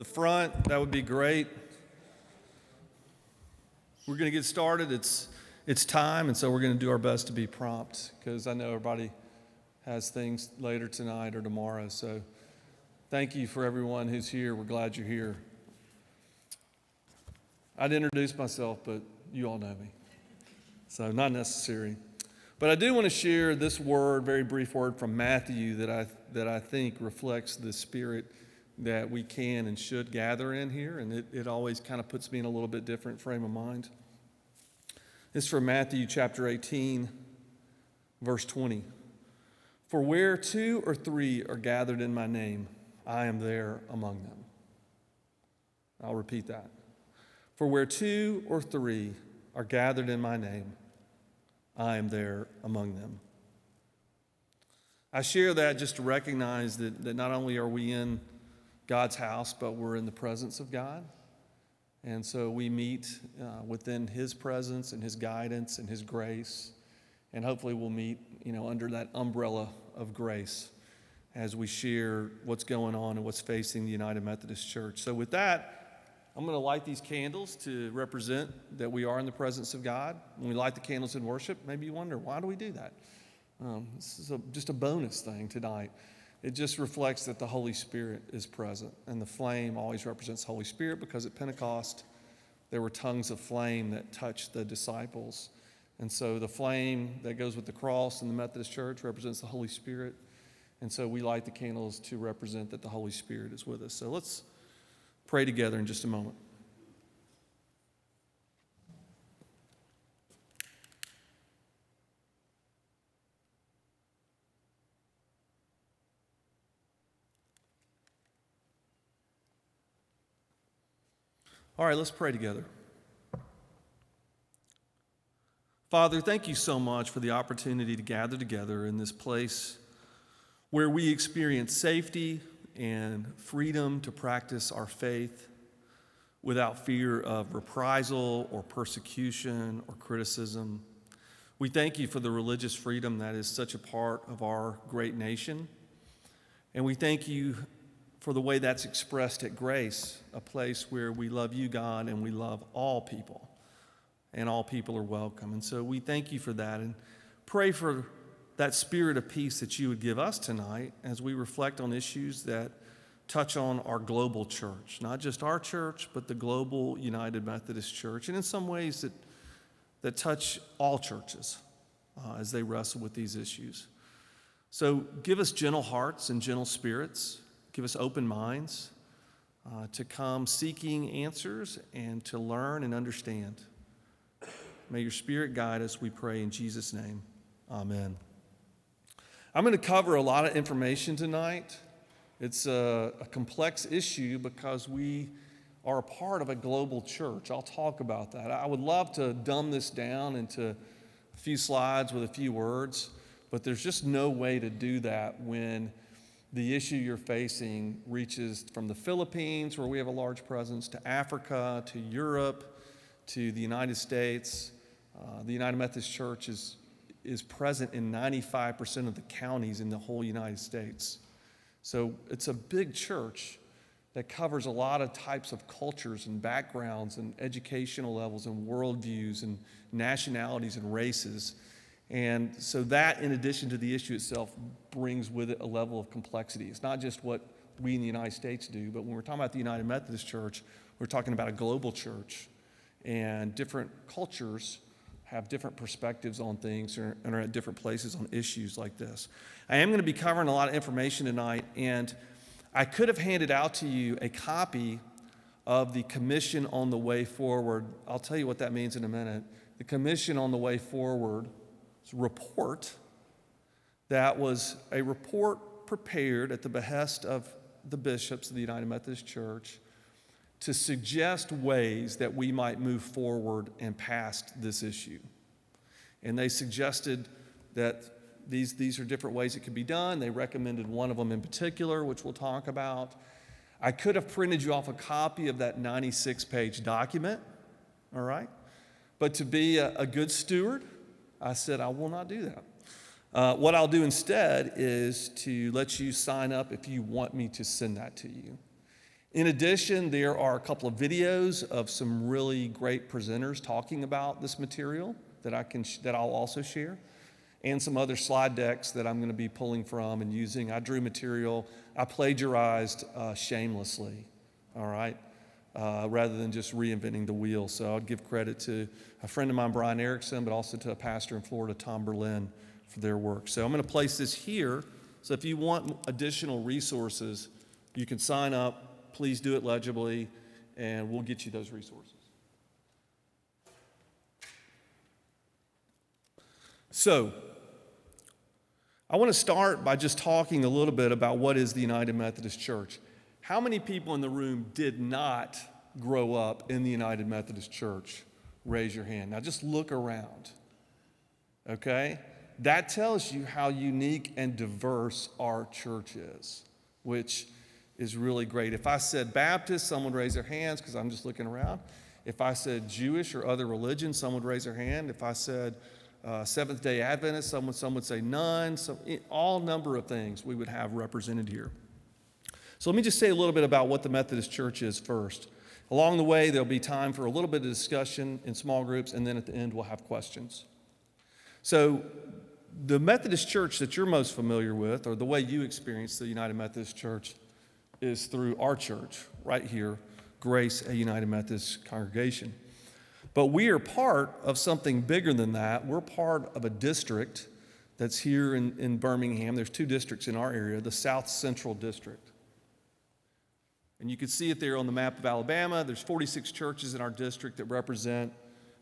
The front, that would be great. We're going to get started. It's time, and so we're going to do our best to be prompt because I know everybody has things later tonight or tomorrow. So thank you for everyone who's here. We're glad you're here. I'd introduce myself, but you all know me, so not necessary. But I do want to share this word, very brief word from Matthew that I think reflects the spirit that we can and should gather in here, and it always kind of puts me in a little bit different frame of mind. It's from Matthew chapter 18, verse 20. For where 2 or 3 are gathered in my name, I am there among them. I'll repeat that. For where 2 or 3 are gathered in my name, I am there among them. I share that just to recognize that not only are we in God's house, but we're in the presence of God. And so we meet within His presence and His guidance and His grace. And hopefully we'll meet, under that umbrella of grace as we share what's going on and what's facing the United Methodist Church. So with that, I'm going to light these candles to represent that we are in the presence of God. When we light the candles in worship, maybe you wonder, why do we do that? This is just a bonus thing tonight. It just reflects that the Holy Spirit is present. And the flame always represents the Holy Spirit because at Pentecost, there were tongues of flame that touched the disciples. And so the flame that goes with the cross in the Methodist Church represents the Holy Spirit. And so we light the candles to represent that the Holy Spirit is with us. So let's pray together in just a moment. All right, let's pray together. Father, thank you so much for the opportunity to gather together in this place where we experience safety and freedom to practice our faith without fear of reprisal or persecution or criticism. We thank you for the religious freedom that is such a part of our great nation. And we thank you for the way that's expressed at Grace, a place where we love you, God, and we love all people, and all people are welcome. And so we thank you for that and pray for that spirit of peace that you would give us tonight as we reflect on issues that touch on our global church, not just our church, but the global United Methodist Church, and in some ways that touch all churches as they wrestle with these issues. So give us gentle hearts and gentle spirits. Give us open minds to come seeking answers and to learn and understand. May your Spirit guide us, we pray in Jesus' name. Amen. I'm going to cover a lot of information tonight. It's a complex issue because we are a part of a global church. I'll talk about that. I would love to dumb this down into a few slides with a few words, but there's just no way to do that when the issue you're facing reaches from the Philippines, where we have a large presence, to Africa, to Europe, to the United States. The United Methodist Church is present in 95% of the counties in the whole United States. So it's a big church that covers a lot of types of cultures and backgrounds and educational levels and worldviews and nationalities and races. And so that, in addition to the issue itself, brings with it a level of complexity. It's not just what we in the United States do, but when we're talking about the United Methodist Church, we're talking about a global church. And different cultures have different perspectives on things and are at different places on issues like this. I am going to be covering a lot of information tonight, and I could have handed out to you a copy of the Commission on the Way Forward. I'll tell you what that means in a minute. The Commission on the Way Forward report that was a report prepared at the behest of the bishops of the United Methodist Church to suggest ways that we might move forward and past this issue. And they suggested that these are different ways it could be done. They recommended one of them in particular, which we'll talk about. I could have printed you off a copy of that 96-page document, all right? But to be a good steward, I said, I will not do that. What I'll do instead is to let you sign up if you want me to send that to you. In addition, there are a couple of videos of some really great presenters talking about this material that I'll also share, and some other slide decks that I'm going to be pulling from and using. I drew material. I plagiarized shamelessly, all right, rather than just reinventing the wheel. So I'd give credit to a friend of mine, Brian Erickson, but also to a pastor in Florida, Tom Berlin, for their work. So I'm going to place this here. So if you want additional resources, you can sign up. Please do it legibly, and we'll get you those resources. So, I want to start by just talking a little bit about what is the United Methodist Church. How many people in the room did not grow up in the United Methodist Church? Raise your hand. Now just look around, okay? That tells you how unique and diverse our church is, which is really great. If I said Baptist, someone would raise their hands because I'm just looking around. If I said Jewish or other religions, someone would raise their hand. If I said Seventh-day Adventist, some would say none. So all number of things we would have represented here. So let me just say a little bit about what the Methodist Church is first. Along the way, there'll be time for a little bit of discussion in small groups, and then at the end, we'll have questions. So the Methodist Church that you're most familiar with, or the way you experience the United Methodist Church, is through our church right here, Grace, a United Methodist congregation. But we are part of something bigger than that. We're part of a district that's here in Birmingham. There's two districts in our area, the South Central District. And you can see it there on the map of Alabama. There's 46 churches in our district that represent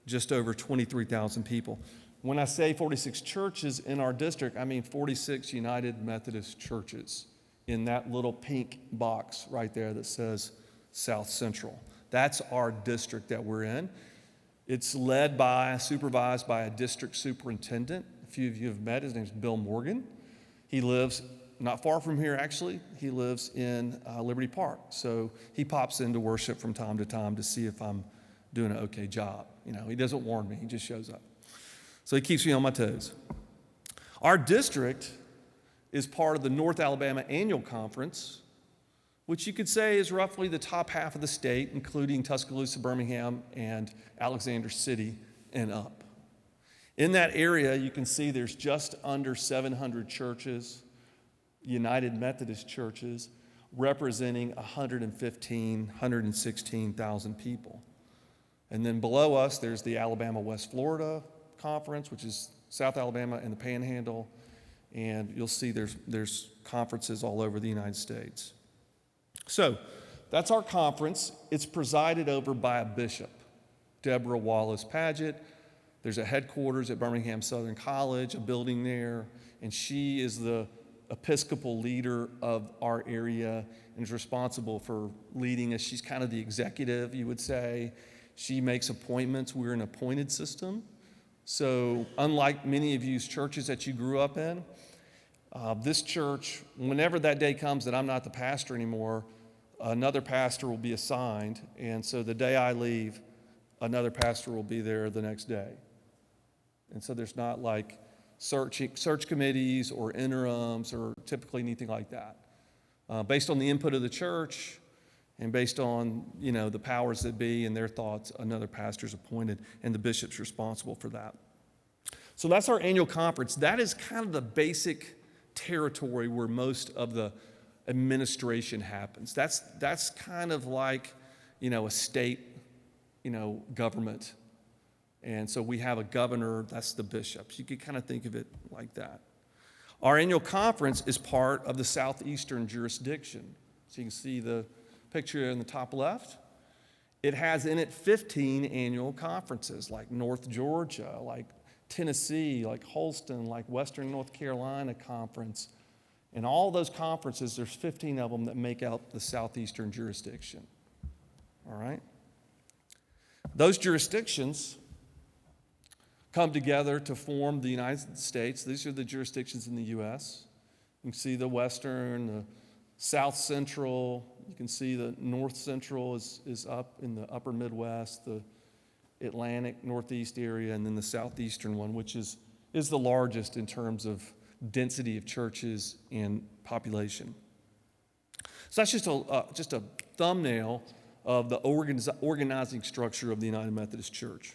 just over 23,000 people. When I say 46 churches in our district, I mean 46 United Methodist churches in that little pink box right there that says South Central. That's our district that we're in. It's supervised by a district superintendent. A few of you have met. His name's Bill Morgan. He lives not far from here, actually. He lives in Liberty Park. So he pops into worship from time to time to see if I'm doing an okay job. You know, he doesn't warn me. He just shows up. So he keeps me on my toes. Our district is part of the North Alabama Annual Conference, which you could say is roughly the top half of the state, including Tuscaloosa, Birmingham, and Alexander City and up. In that area, you can see there's just under 700 churches, United Methodist churches, representing 116,000 people. And then below us, there's the Alabama West Florida Conference, which is South Alabama and the Panhandle. And you'll see there's conferences all over the United States. So that's our conference. It's presided over by a bishop, Deborah Wallace Paget. There's a headquarters at Birmingham Southern College, a building there, and she is the Episcopal leader of our area and is responsible for leading us. She's kind of the executive, you would say. She makes appointments. We're an appointed system. So unlike many of you's churches that you grew up in, this church, whenever that day comes that I'm not the pastor anymore, another pastor will be assigned. And so the day I leave, another pastor will be there the next day. And so there's not like search committees or interims or typically anything like that. Based on the input of the church and based on, the powers that be and their thoughts, another pastor's appointed and the bishop's responsible for that. So that's our annual conference. That is kind of the basic territory where most of the administration happens. That's kind of like, a state, government. And so we have a governor, that's the bishops. You could kind of think of it like that. Our annual conference is part of the southeastern jurisdiction. So you can see the picture in the top left. It has in it 15 annual conferences, like North Georgia, like Tennessee, like Holston, like Western North Carolina Conference. And all those conferences, there's 15 of them that make out the southeastern jurisdiction. All right? Those jurisdictions come together to form the United States. These are the jurisdictions in the U.S. You can see the Western, the South Central. You can see the North Central is up in the upper Midwest, the Atlantic, Northeast area, and then the Southeastern one, which is the largest in terms of density of churches and population. So that's just a thumbnail of the organizing structure of the United Methodist Church.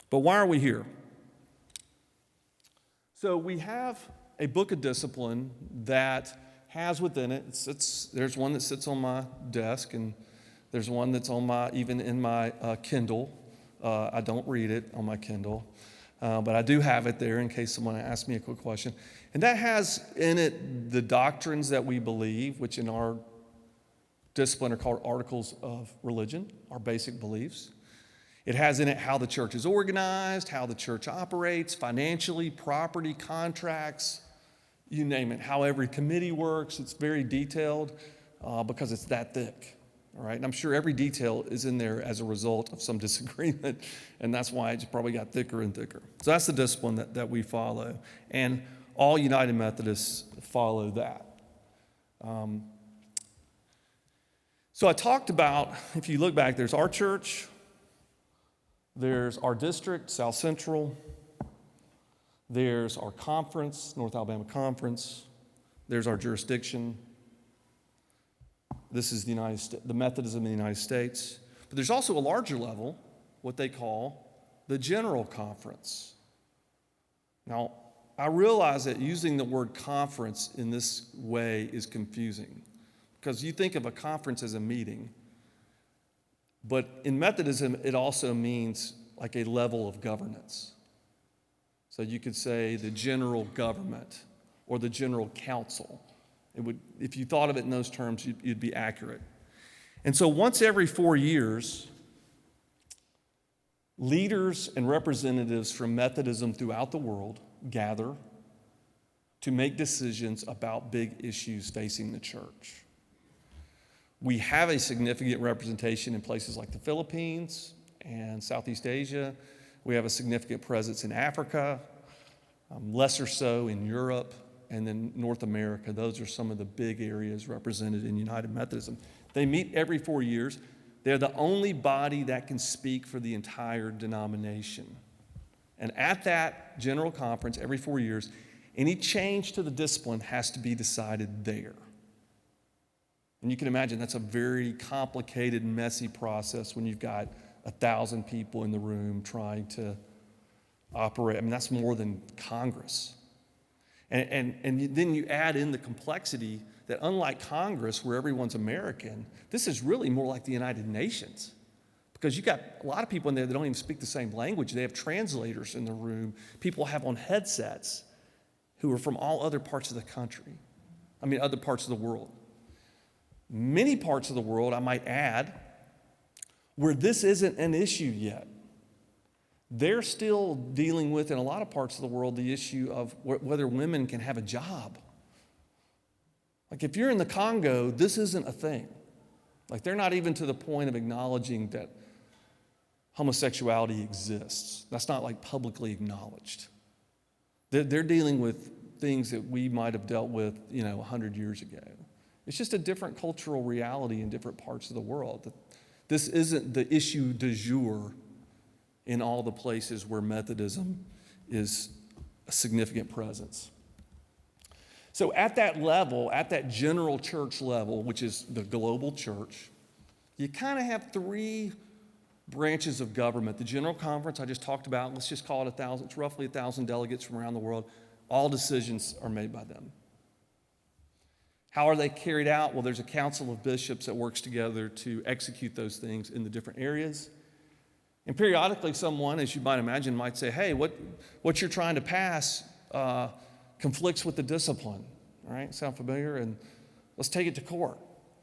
But why are we here? So we have a book of discipline that has within it, there's one that sits on my desk, and there's one that's even in my Kindle. I don't read it on my Kindle, but I do have it there in case someone asks me a quick question. And that has in it the doctrines that we believe, which in our discipline are called articles of religion, our basic beliefs. It has in it how the church is organized, how the church operates financially, property, contracts, you name it, how every committee works. It's very detailed because it's that thick, all right? And I'm sure every detail is in there as a result of some disagreement, and that's why it's probably got thicker and thicker. So that's the discipline that we follow, and all United Methodists follow that. So I talked about, if you look back, there's our church, there's our district, South Central, there's our conference, North Alabama Conference, there's our jurisdiction. This is the Methodism in the United States. But there's also a larger level, what they call the General Conference. Now, I realize that using the word conference in this way is confusing, because you think of a conference as a meeting, but in Methodism, it also means like a level of governance. So you could say the general government or the general council. If you thought of it in those terms, you'd be accurate. And so once every 4 years, leaders and representatives from Methodism throughout the world gather to make decisions about big issues facing the church. We have a significant representation in places like the Philippines and Southeast Asia. We have a significant presence in Africa, lesser so in Europe, and then North America. Those are some of the big areas represented in United Methodism. They meet every 4 years. They're the only body that can speak for the entire denomination. And at that general conference every 4 years, any change to the discipline has to be decided there. And you can imagine that's a very complicated, messy process when you've got 1,000 people in the room trying to operate. I mean, that's more than Congress. And then you add in the complexity that unlike Congress, where everyone's American, this is really more like the United Nations. Because you got a lot of people in there that don't even speak the same language. They have translators in the room. People have on headsets who are from all other parts of the country. Other parts of the world. Many parts of the world, I might add, where this isn't an issue yet. They're still dealing with, in a lot of parts of the world, the issue of whether women can have a job. Like if you're in the Congo, this isn't a thing. Like they're not even to the point of acknowledging that homosexuality exists. That's not like publicly acknowledged. They're dealing with things that we might have dealt with, 100 years ago. It's just a different cultural reality in different parts of the world. This isn't the issue du jour in all the places where Methodism is a significant presence. So at that level, at that general church level, which is the global church, you kind of have 3 branches of government. The General Conference I just talked about, let's just call it 1,000. It's roughly 1,000 delegates from around the world. All decisions are made by them. How are they carried out? Well, there's a council of bishops that works together to execute those things in the different areas. And periodically someone, as you might imagine, might say, hey, what you're trying to pass conflicts with the discipline. All right, sound familiar? And let's take it to court,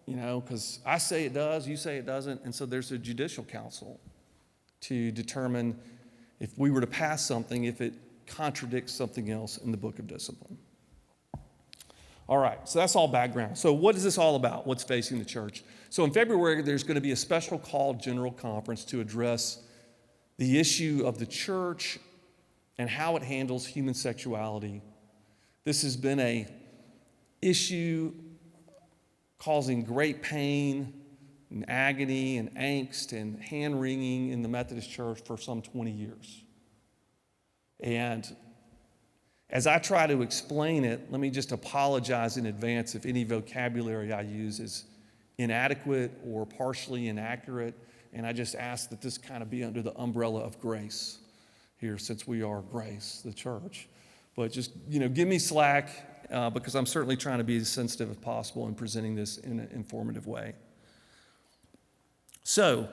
because I say it does, you say it doesn't. And so there's a judicial council to determine if we were to pass something, if it contradicts something else in the book of discipline. All right, so that's all background. So what is this all about? What's facing the church? So in February, there's going to be a special called General Conference to address the issue of the church and how it handles human sexuality. This has been an issue causing great pain and agony and angst and hand-wringing in the Methodist Church for some 20 years. And As I try to explain it, let me just apologize in advance if any vocabulary I use is inadequate or partially inaccurate, and I just ask that this kind of be under the umbrella of grace here, since we are Grace, the church. But just, give me slack, because I'm certainly trying to be as sensitive as possible in presenting this in an informative way. So,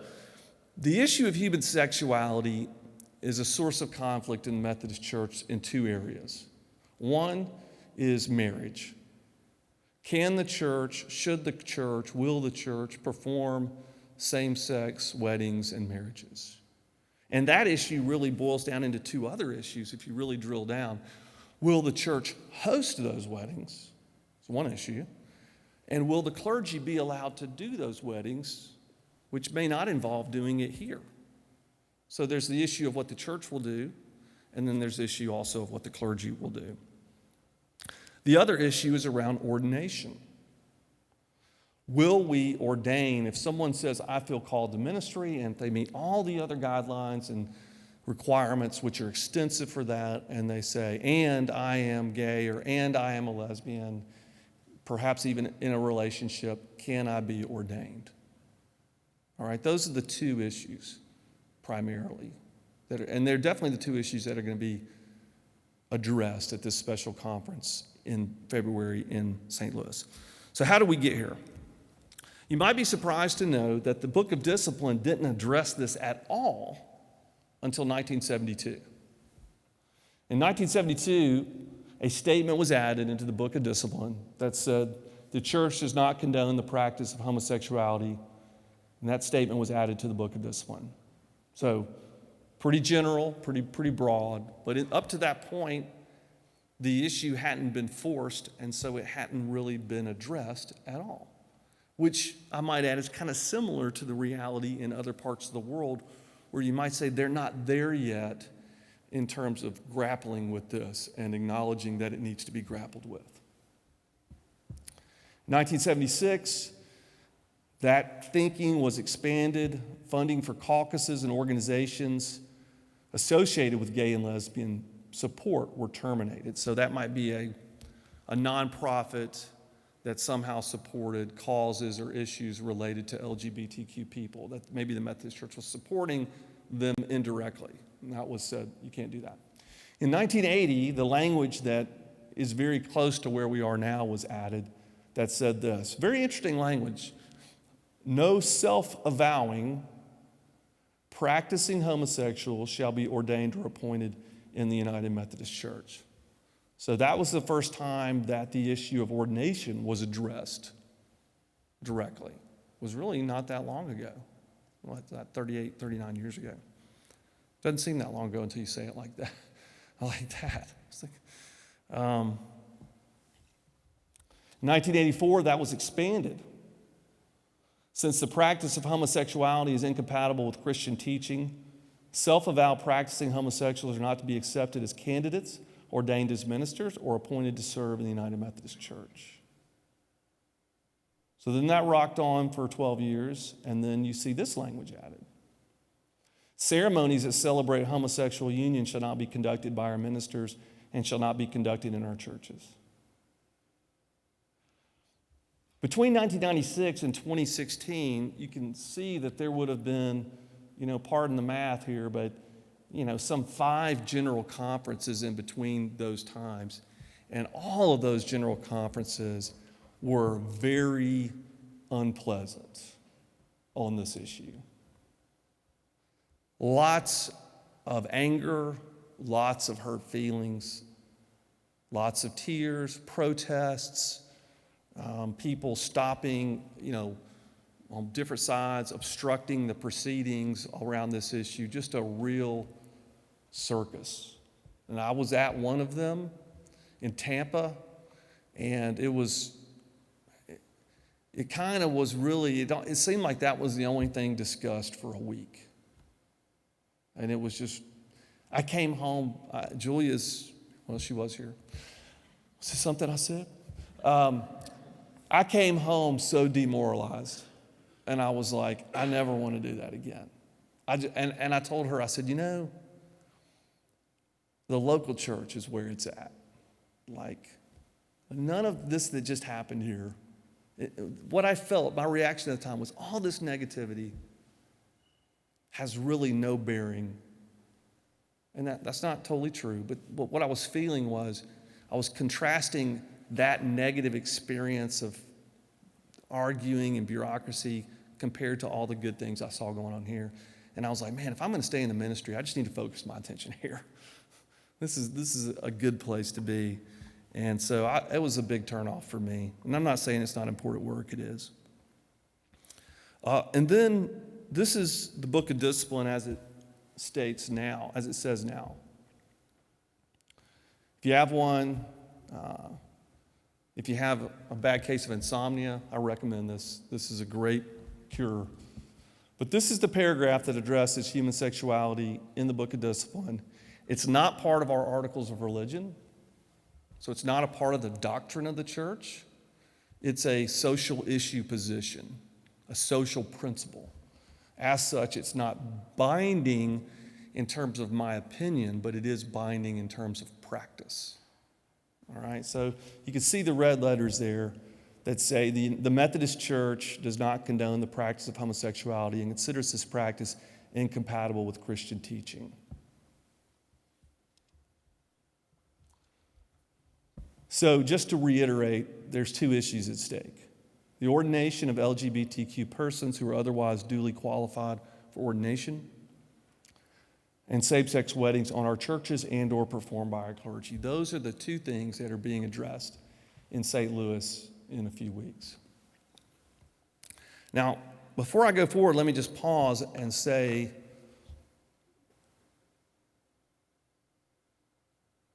the issue of human sexuality is a source of conflict in the Methodist Church in two areas. One is marriage. Can the church, should the church, will the church perform same-sex weddings and marriages? And that issue really boils down into two other issues if you really drill down. Will the church host those weddings? It's one issue. And will the clergy be allowed to do those weddings, which may not involve doing it here? So there's the issue of what the church will do, and then there's the issue also of what the clergy will do. The other issue is around ordination. Will we ordain, if someone says, I feel called to ministry, and if they meet all the other guidelines and requirements, which are extensive for that, and they say, and I am gay, or and I am a lesbian, perhaps even in a relationship, can I be ordained? All right, those are the two issues primarily. And they're definitely the two issues that are going to be addressed at this special conference in February in St. Louis. So how do we get here? You might be surprised to know that the Book of Discipline didn't address this at all until 1972. In 1972, a statement was added into the Book of Discipline that said the church does not condone the practice of homosexuality, and that statement was added to the Book of Discipline. So pretty general, pretty broad, but up to that point, the issue hadn't been forced, and so it hadn't really been addressed at all, which I might add is kind of similar to the reality in other parts of the world where you might say they're not there yet in terms of grappling with this and acknowledging that it needs to be grappled with. 1976, that thinking was expanded. Funding for caucuses and organizations associated with gay and lesbian support were terminated. So that might be a nonprofit that somehow supported causes or issues related to LGBTQ people, that maybe the Methodist Church was supporting them indirectly. And that was said, you can't do that. In 1980, the language that is very close to where we are now was added that said this, very interesting language: no self-avowing, practicing homosexuals shall be ordained or appointed in the United Methodist Church. So that was the first time that the issue of ordination was addressed directly. It was really not that long ago, 38, 39 years ago. Doesn't seem that long ago until you say it like that. Like that. It's like, 1984, that was expanded. Since the practice of homosexuality is incompatible with Christian teaching, self-avowed practicing homosexuals are not to be accepted as candidates, ordained as ministers, or appointed to serve in the United Methodist Church. So then that rocked on for 12 years, and then you see this language added. Ceremonies that celebrate homosexual union shall not be conducted by our ministers and shall not be conducted in our churches. Between 1996 and 2016, you can see that there would have been, pardon the math here, but some 5 general conferences in between those times. And all of those general conferences were very unpleasant on this issue. Lots of anger, lots of hurt feelings, lots of tears, protests, people stopping, on different sides, obstructing the proceedings around this issue, just a real circus. And I was at one of them in Tampa, and it kind of was really, it seemed like that was the only thing discussed for a week. And it was just, I came home, she was here. Was this something I said? I came home so demoralized, and I was like, I never want to do that again. And I told her, I said, the local church is where it's at. like, none of this that just happened here, what I felt, my reaction at the time was all this negativity has really no bearing. And that's not totally true, but what I was feeling was I was contrasting that negative experience of arguing and bureaucracy compared to all the good things I saw going on here. And I was like, man, if I'm going to stay in the ministry, I just need to focus my attention here. This is a good place to be. And so it was a big turnoff for me. And I'm not saying it's not important work, it is. And then this is the book of discipline as it states now, as it says now. If you have one, if you have a bad case of insomnia, I recommend this. This is a great cure. But this is the paragraph that addresses human sexuality in the book of discipline. It's not part of our articles of religion, so it's not a part of the doctrine of the church. It's a social issue position, a social principle. As such, it's not binding in terms of my opinion, but it is binding in terms of practice. All right, so you can see the red letters there that say the Methodist Church does not condone the practice of homosexuality and considers this practice incompatible with Christian teaching. So just to reiterate, there's two issues at stake. The ordination of LGBTQ persons who are otherwise duly qualified for ordination, and same-sex weddings on our churches and or performed by our clergy. Those are the two things that are being addressed in St. Louis in a few weeks. Now, before I go forward, let me just pause and say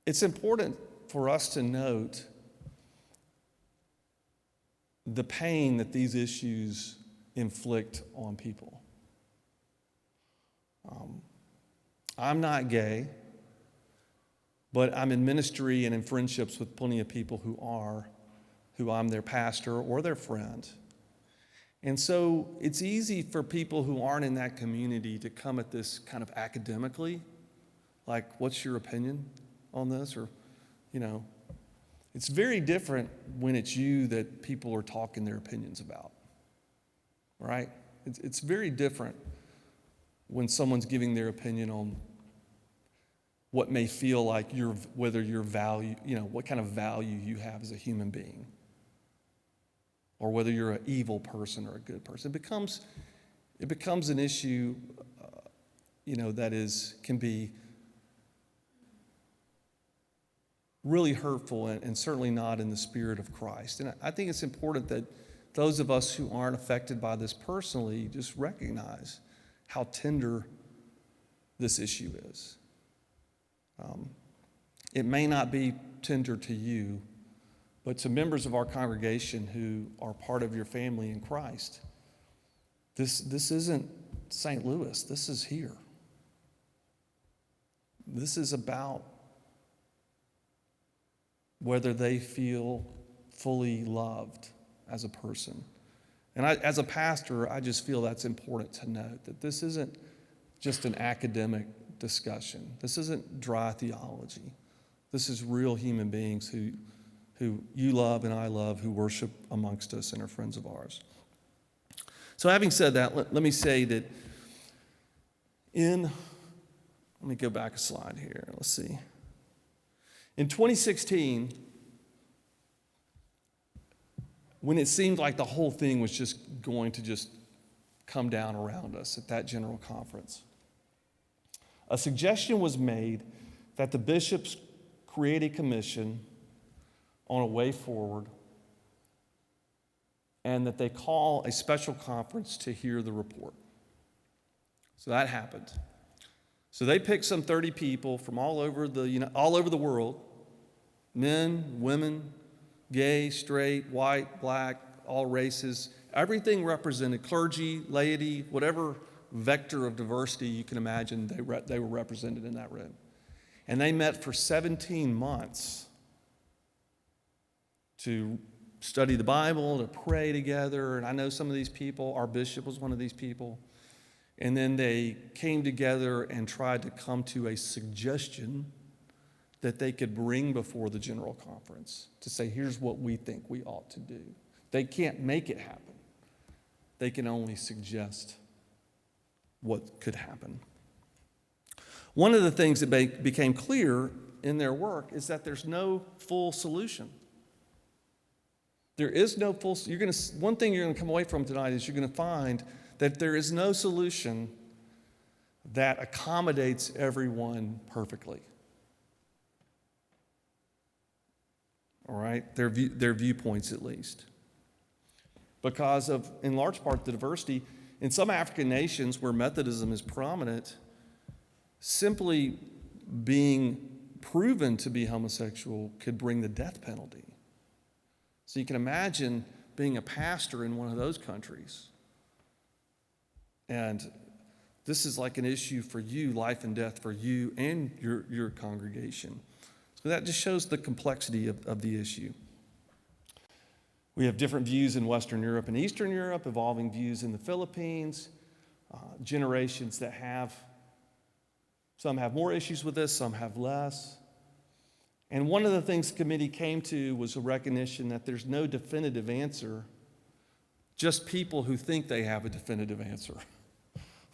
it's important for us to note the pain that these issues inflict on people. I'm not gay, but I'm in ministry and in friendships with plenty of people who I'm their pastor or their friend. And so it's easy for people who aren't in that community to come at this kind of academically, like, what's your opinion on this? Or, it's very different when it's you that people are talking their opinions about, right? It's very different when someone's giving their opinion on what may feel like whether your value, what kind of value you have as a human being, or whether you're an evil person or a good person. It becomes an issue, that can be really hurtful and certainly not in the spirit of Christ. And I think it's important that those of us who aren't affected by this personally just recognize how tender this issue is. It may not be tender to you, but to members of our congregation who are part of your family in Christ, this isn't St. Louis, this is here. This is about whether they feel fully loved as a person. And as a pastor, I just feel that's important to note, that this isn't just an academic discussion. This isn't dry theology. This is real human beings who you love and I love, who worship amongst us and are friends of ours. So having said that, let me say that let me go back a slide here. Let's see. In 2016, when it seemed like the whole thing was just going to just come down around us at that general conference, a suggestion was made that the bishops create a commission on a way forward and that they call a special conference to hear the report. So that happened. So they picked some 30 people from all over the world, men, women, gay, straight, white, black, all races, everything represented, clergy, laity, whatever vector of diversity you can imagine, they were represented in that room. And they met for 17 months to study the Bible, to pray together. And I know some of these people, our bishop was one of these people. And then they came together and tried to come to a suggestion that they could bring before the General Conference to say, here's what we think we ought to do. They can't make it happen. They can only suggest what could happen. One of the things that became clear in their work is that there's no full solution. There is no full, one thing you're going to come away from tonight is you're going to find that there is no solution that accommodates everyone perfectly. All right? Their viewpoints at least. Because of, in large part, the diversity. In some African nations where Methodism is prominent, simply being proven to be homosexual could bring the death penalty. So you can imagine being a pastor in one of those countries. And this is like an issue for you, life and death for you and your congregation. So that just shows the complexity of the issue. We have different views in Western Europe and Eastern Europe, evolving views in the Philippines, generations that some have more issues with this, some have less. And one of the things the committee came to was a recognition that there's no definitive answer, just people who think they have a definitive answer.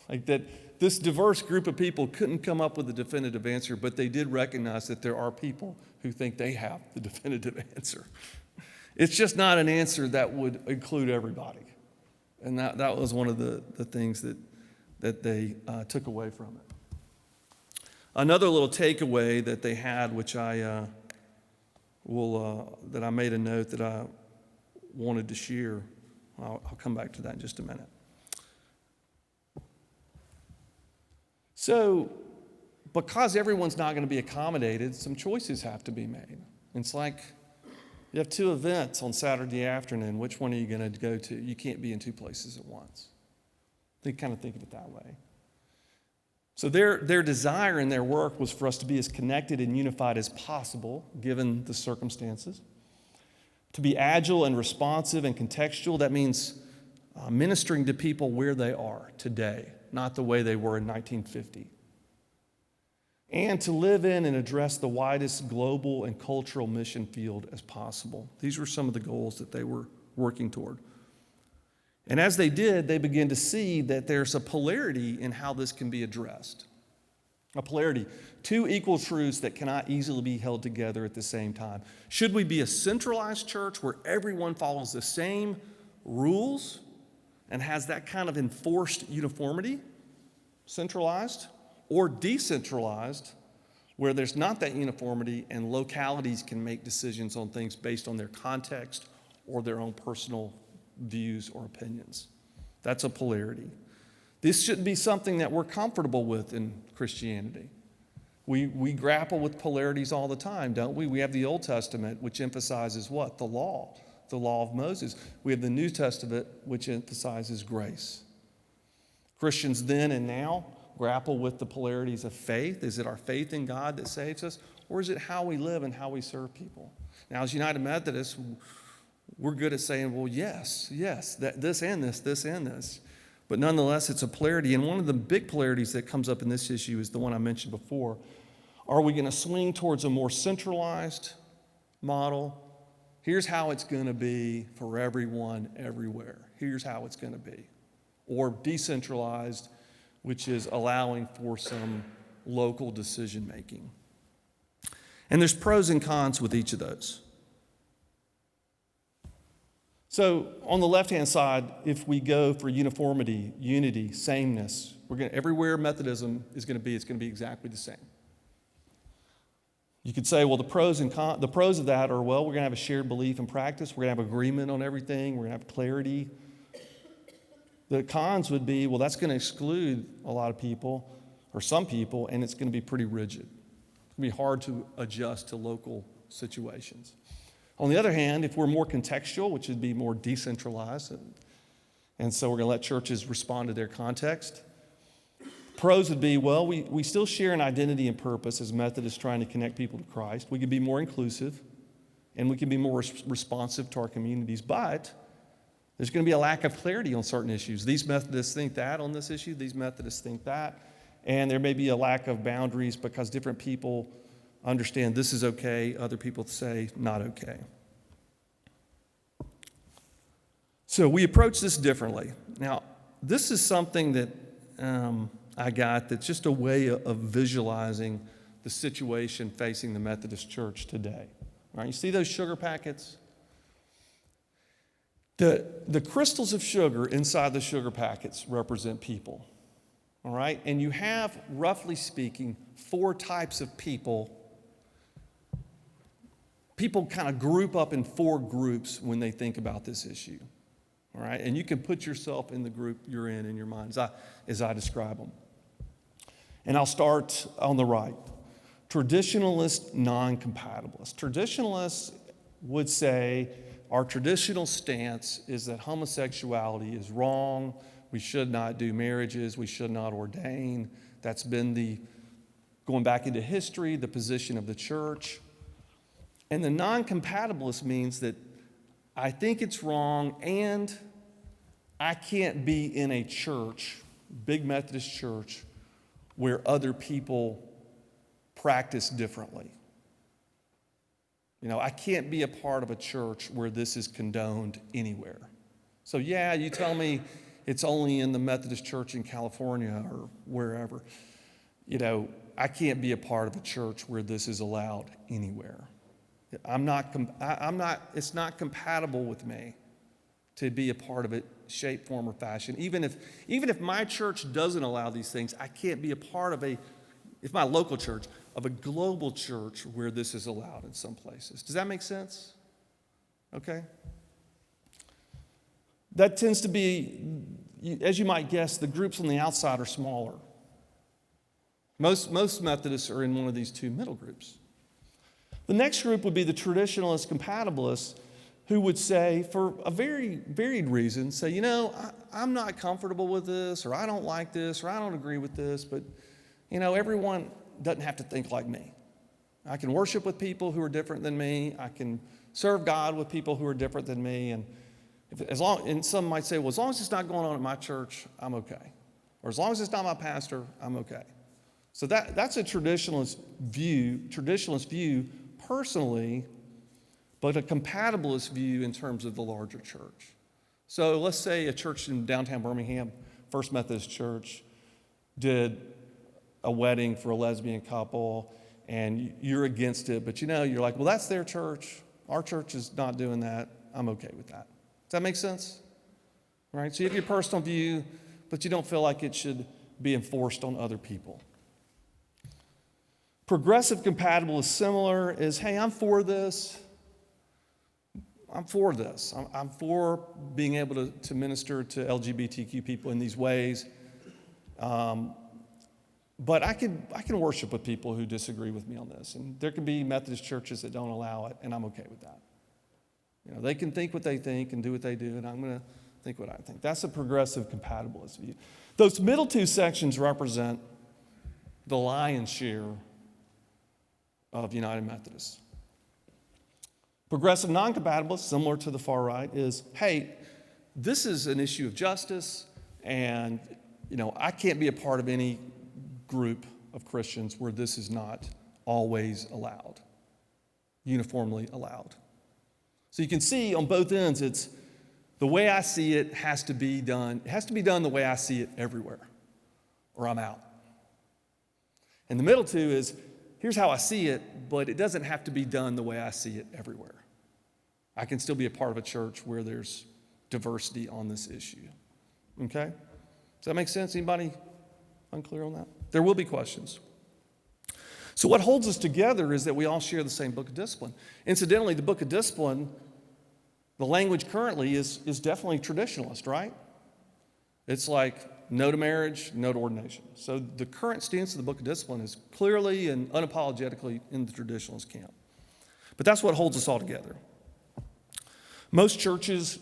Like that this diverse group of people couldn't come up with a definitive answer, but they did recognize that there are people who think they have the definitive answer. It's just not an answer that would include everybody. And that was one of the things that they took away from it. Another little takeaway that they had, which that I made a note that I wanted to share. I'll come back to that in just a minute. So, because everyone's not going to be accommodated, some choices have to be made. It's like you have two events on Saturday afternoon. Which one are you going to go to? You can't be in two places at once. They kind of think of it that way. So their desire in their work was for us to be as connected and unified as possible, given the circumstances. To be agile and responsive and contextual, that means ministering to people where they are today, not the way they were in 1950. And to live in and address the widest global and cultural mission field as possible. These were some of the goals that they were working toward. And as they did, they began to see that there's a polarity in how this can be addressed. A polarity. Two equal truths that cannot easily be held together at the same time. Should we be a centralized church where everyone follows the same rules and has that kind of enforced uniformity, centralized, or decentralized, where there's not that uniformity and localities can make decisions on things based on their context or their own personal views or opinions? That's a polarity. This shouldn't be something that we're comfortable with in Christianity. We grapple with polarities all the time, don't we? We have the Old Testament, which emphasizes what? The law of Moses. We have the New Testament, which emphasizes grace. Christians then and now grapple with the polarities of faith. Is it our faith in God that saves us, or is it how we live and how we serve people? Now, as United Methodists, we're good at saying, well, yes, this and this. But nonetheless, it's a polarity. And one of the big polarities that comes up in this issue is the one I mentioned before. Are we going to swing towards a more centralized model? Here's how it's going to be for everyone, everywhere. Here's how it's going to be. Or decentralized, which is allowing for some local decision making. And there's pros and cons with each of those. So on the left-hand side, if we go for uniformity, unity, sameness, everywhere Methodism is going to be, it's going to be exactly the same. You could say, well, the pros of that are, well, we're going to have a shared belief and practice. We're going to have agreement on everything. We're going to have clarity. The cons would be, well, that's going to exclude a lot of people, or some people, and it's going to be pretty rigid. It's going to be hard to adjust to local situations. On the other hand, if we're more contextual, which would be more decentralized, and so we're going to let churches respond to their context. Pros would be, well, we still share an identity and purpose as Methodists trying to connect people to Christ. We can be more inclusive, and we can be more responsive to our communities, but there's going to be a lack of clarity on certain issues. These Methodists think that on this issue, these Methodists think that, and there may be a lack of boundaries because different people understand this is okay, other people say not okay. So we approach this differently. Now, this is something that I got that's just a way of visualizing the situation facing the Methodist Church today. All right, you see those sugar packets? The crystals of sugar inside the sugar packets represent people. All right, and you have, roughly speaking, 4 types of people. People kind of group up in 4 groups when they think about this issue. All right, and you can put yourself in the group you're in your mind as I describe them. And I'll start on the right. Traditionalist, non-compatibilist. Traditionalists would say our traditional stance is that homosexuality is wrong. We should not do marriages. We should not ordain. That's been going back into history, the position of the church. And the non-compatibilist means that I think it's wrong, and I can't be in a church, big Methodist church, where other people practice differently. I can't be a part of a church where this is condoned anywhere. So yeah, you tell me it's only in the Methodist church in California or wherever. I can't be a part of a church where this is allowed anywhere. It's not compatible with me to be a part of it, shape, form, or fashion. Even if my church doesn't allow these things, I can't be a part of if my local church, of a global church where this is allowed in some places. Does that make sense? Okay. That tends to be, as you might guess, the groups on the outside are smaller. Most Methodists are in one of these 2 middle groups. The next group would be the traditionalist compatibilists, who would say, for a very varied reason, say, I'm not comfortable with this, or I don't like this, or I don't agree with this, but, everyone doesn't have to think like me. I can worship with people who are different than me. I can serve God with people who are different than me. And and some might say, well, as long as it's not going on at my church, I'm okay. Or as long as it's not my pastor, I'm okay. So that's a traditionalist view personally, but a compatibilist view in terms of the larger church. So let's say a church in downtown Birmingham, First Methodist Church, did a wedding for a lesbian couple, and you're against it, but you're like, well, that's their church. Our church is not doing that. I'm okay with that. Does that make sense? Right? So you have your personal view, but you don't feel like it should be enforced on other people. Progressive compatible is similar, is, hey, I'm for this. I'm for this. I'm for being able to minister to LGBTQ people in these ways. But I can worship with people who disagree with me on this. And there can be Methodist churches that don't allow it, and I'm okay with that. They can think what they think and do what they do, and I'm going to think what I think. That's a progressive compatibilist view. Those middle 2 sections represent the lion's share of United Methodists. Progressive non-compatibilist, similar to the far right, is, hey, this is an issue of justice, and I can't be a part of any group of Christians where this is not always allowed, uniformly allowed. So you can see on both ends, it's the way I see it has to be done. It has to be done the way I see it everywhere, or I'm out. And the middle 2 is, here's how I see it, but it doesn't have to be done the way I see it everywhere. I can still be a part of a church where there's diversity on this issue. Okay? Does that make sense? Anybody unclear on that? There will be questions. So what holds us together is that we all share the same book of discipline. Incidentally, the book of discipline, the language currently is definitely traditionalist, right? It's like no to marriage, no to ordination. So the current stance of the book of discipline is clearly and unapologetically in the traditionalist camp. But that's what holds us all together. Most churches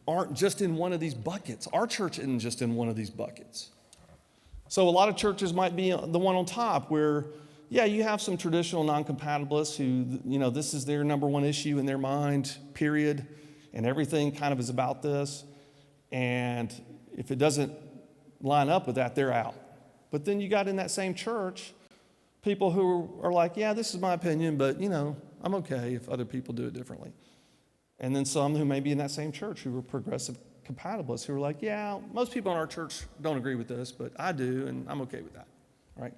aren't just in one of these buckets. Our church isn't just in one of these buckets. So a lot of churches might be the one on top where, yeah, you have some traditional non-compatibilists who, this is their number one issue in their mind, period, and everything kind of is about this. And if it doesn't line up with that, they're out. But then you got in that same church people who are like, yeah, this is my opinion, but, I'm okay if other people do it differently. And then some who may be in that same church who are progressive compatibilists who are like, yeah, most people in our church don't agree with this, but I do, and I'm okay with that, right?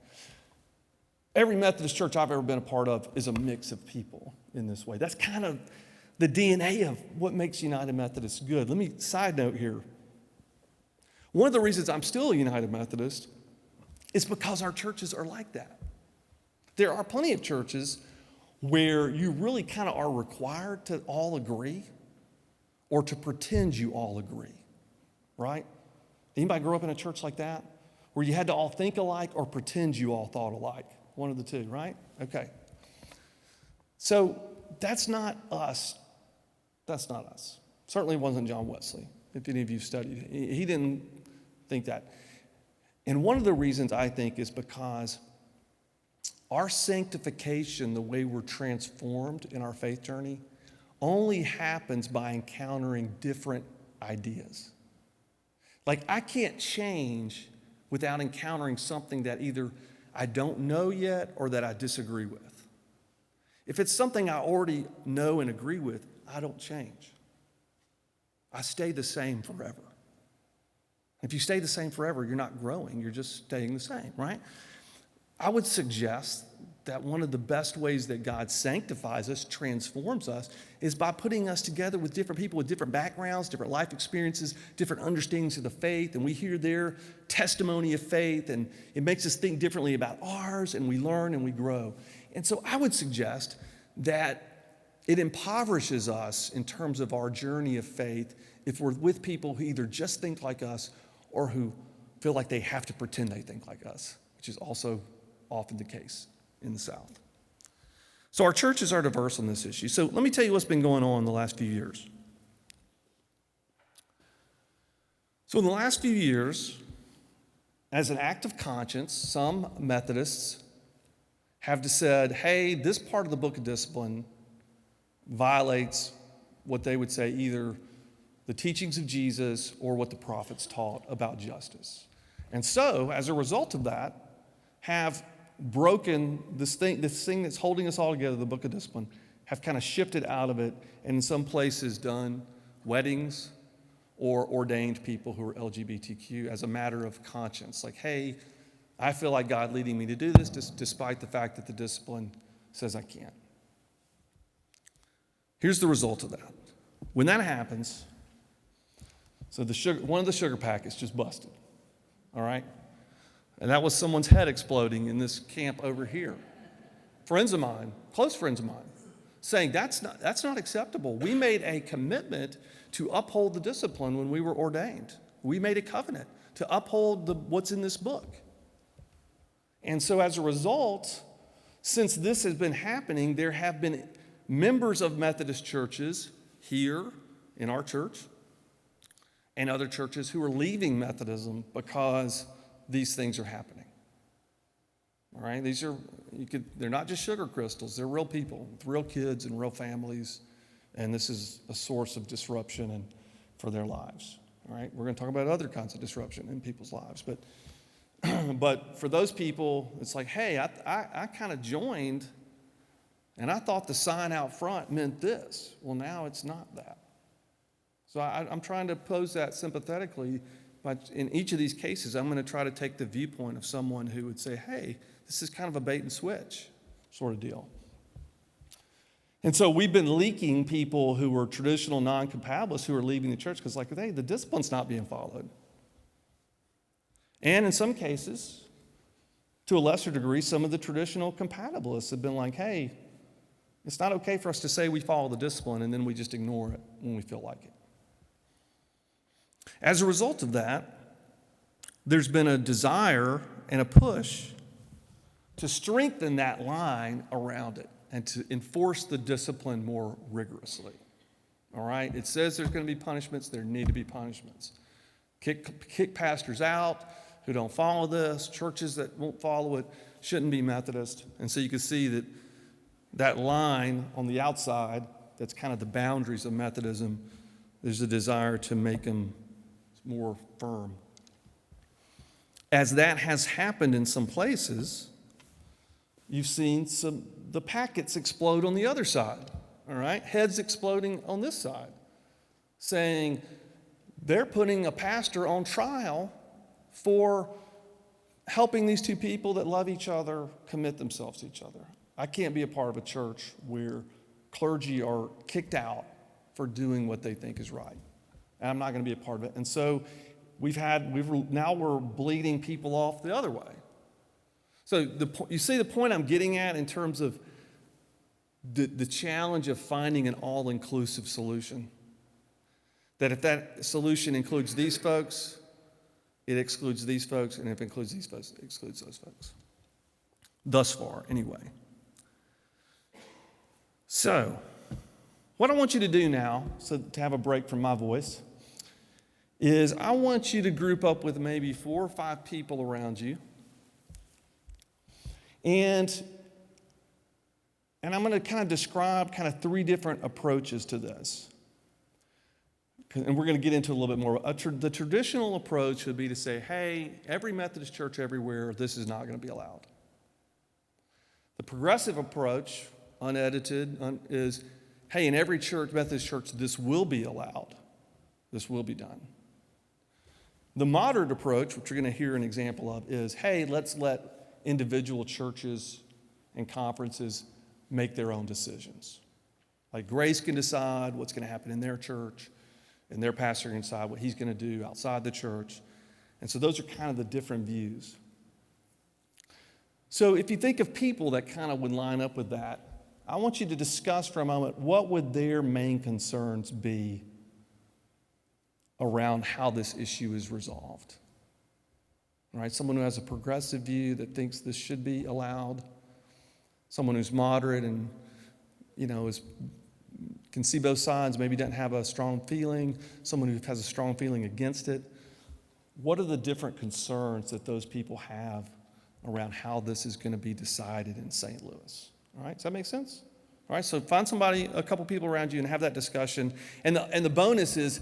Every Methodist church I've ever been a part of is a mix of people in this way. That's kind of the DNA of what makes United Methodist good. Let me side note here. One of the reasons I'm still a United Methodist is because our churches are like that. There are plenty of churches where you really kind of are required to all agree or to pretend you all agree, right? Anybody grow up in a church like that where you had to all think alike or pretend you all thought alike? One of the two, right? Okay. So that's not us. That's not us. Certainly wasn't John Wesley, if any of you studied. He didn't think that. And one of the reasons I think is because our sanctification, the way we're transformed in our faith journey, only happens by encountering different ideas. Like, I can't change without encountering something that either I don't know yet or that I disagree with. If it's something I already know and agree with, I don't change. I stay the same forever. If you stay the same forever, you're not growing, you're just staying the same, right? I would suggest that one of the best ways that God sanctifies us, transforms us, is by putting us together with different people with different backgrounds, different life experiences, different understandings of the faith, and we hear their testimony of faith, and it makes us think differently about ours, and we learn and we grow. And so I would suggest that it impoverishes us in terms of our journey of faith if we're with people who either just think like us or who feel like they have to pretend they think like us, which is also often the case in the South. So our churches are diverse on this issue. So let me tell you what's been going on in the last few years. So in the last few years, as an act of conscience, some Methodists have said, hey, this part of the Book of Discipline violates what they would say either the teachings of Jesus or what the prophets taught about justice. And so, as a result of that, have broken this thing that's holding us all together, the Book of Discipline, have kind of shifted out of it, and in some places done weddings or ordained people who are LGBTQ as a matter of conscience. Like, hey, I feel like God leading me to do this despite the fact that the discipline says I can't. Here's the result of that. When that happens, so one of the sugar packets just busted, all right? And that was someone's head exploding in this camp over here. Friends of mine, close friends of mine, saying that's not acceptable. We made a commitment to uphold the discipline when we were ordained. We made a covenant to uphold what's in this book. And so as a result, since this has been happening, there have been members of Methodist churches here in our church and other churches who are leaving Methodism because these things are happening. All right, they're not just sugar crystals, they're real people with real kids and real families, and this is a source of disruption for their lives. All right, we're going to talk about other kinds of disruption in people's lives, but for those people, it's like, hey, I kind of joined, and I thought the sign out front meant this. Well, now it's not that. So I'm trying to pose that sympathetically, but in each of these cases, I'm going to try to take the viewpoint of someone who would say, hey, this is kind of a bait and switch sort of deal. And so we've been leaking people who were traditional non-compatibilists who are leaving the church because, like, hey, the discipline's not being followed. And in some cases, to a lesser degree, some of the traditional compatibilists have been like, hey, it's not okay for us to say we follow the discipline and then we just ignore it when we feel like it. As a result of that, there's been a desire and a push to strengthen that line around it and to enforce the discipline more rigorously. All right? It says there's going to be punishments. There need to be punishments. Kick pastors out who don't follow this. Churches that won't follow it shouldn't be Methodist. And so you can see that line on the outside, that's kind of the boundaries of Methodism, there's a desire to make them more firm. As that has happened in some places, You've seen the packets explode on the other side, all right? Heads exploding on this side, saying they're putting a pastor on trial for helping these two people that love each other commit themselves to each other. I can't be a part of a church where clergy are kicked out for doing what they think is right. And I'm not going to be a part of it. And so now we're bleeding people off the other way. So you see the point I'm getting at in terms of the challenge of finding an all-inclusive solution. That if that solution includes these folks, it excludes these folks, and if it includes these folks, it excludes those folks. Thus far, anyway. So, what I want you to do now, so to have a break from my voice, is I want you to group up with maybe 4 or 5 people around you. And I'm going to kind of describe kind of 3 different approaches to this. And we're going to get into a little bit more. The traditional approach would be to say, hey, every Methodist church everywhere, this is not going to be allowed. The progressive approach, unedited, is, hey, in every church, Methodist church, this will be allowed. This will be done. The moderate approach, which you're going to hear an example of, is, hey, let's let individual churches and conferences make their own decisions. Like Grace can decide what's going to happen in their church, and their pastor can decide what he's going to do outside the church. And so those are kind of the different views. So if you think of people that kind of would line up with that, I want you to discuss for a moment what would their main concerns be around how this issue is resolved. All right, someone who has a progressive view that thinks this should be allowed, someone who's moderate and, can see both sides, maybe doesn't have a strong feeling, someone who has a strong feeling against it. What are the different concerns that those people have around how this is going to be decided in St. Louis? All right, does that make sense? All right, so find somebody, a couple people around you and have that discussion. And the bonus is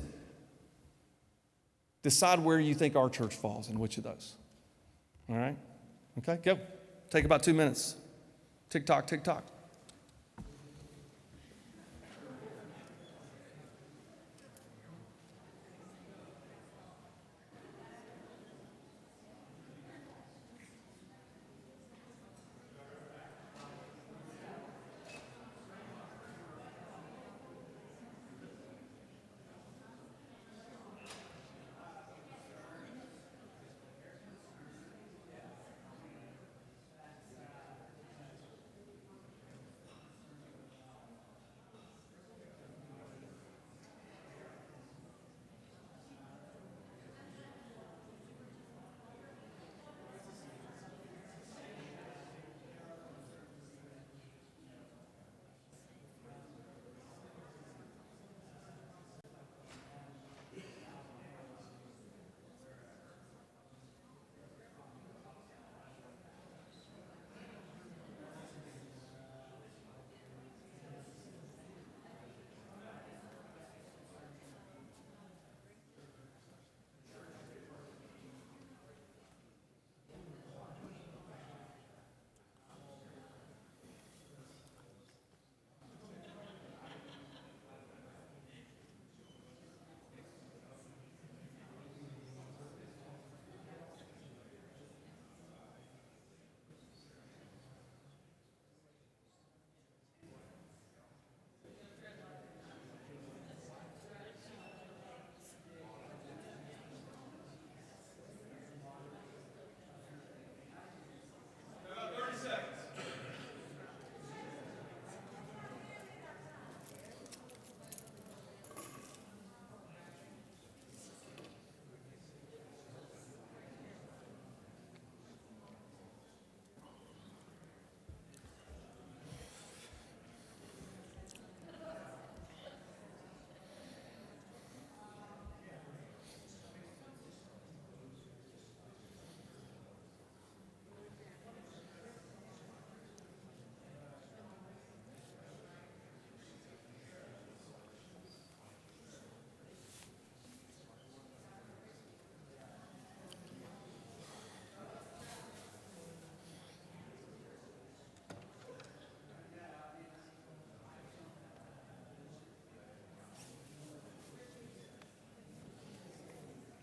decide where you think our church falls in which of those. All right? Okay, go. Take about 2 minutes. Tick-tock, tick-tock.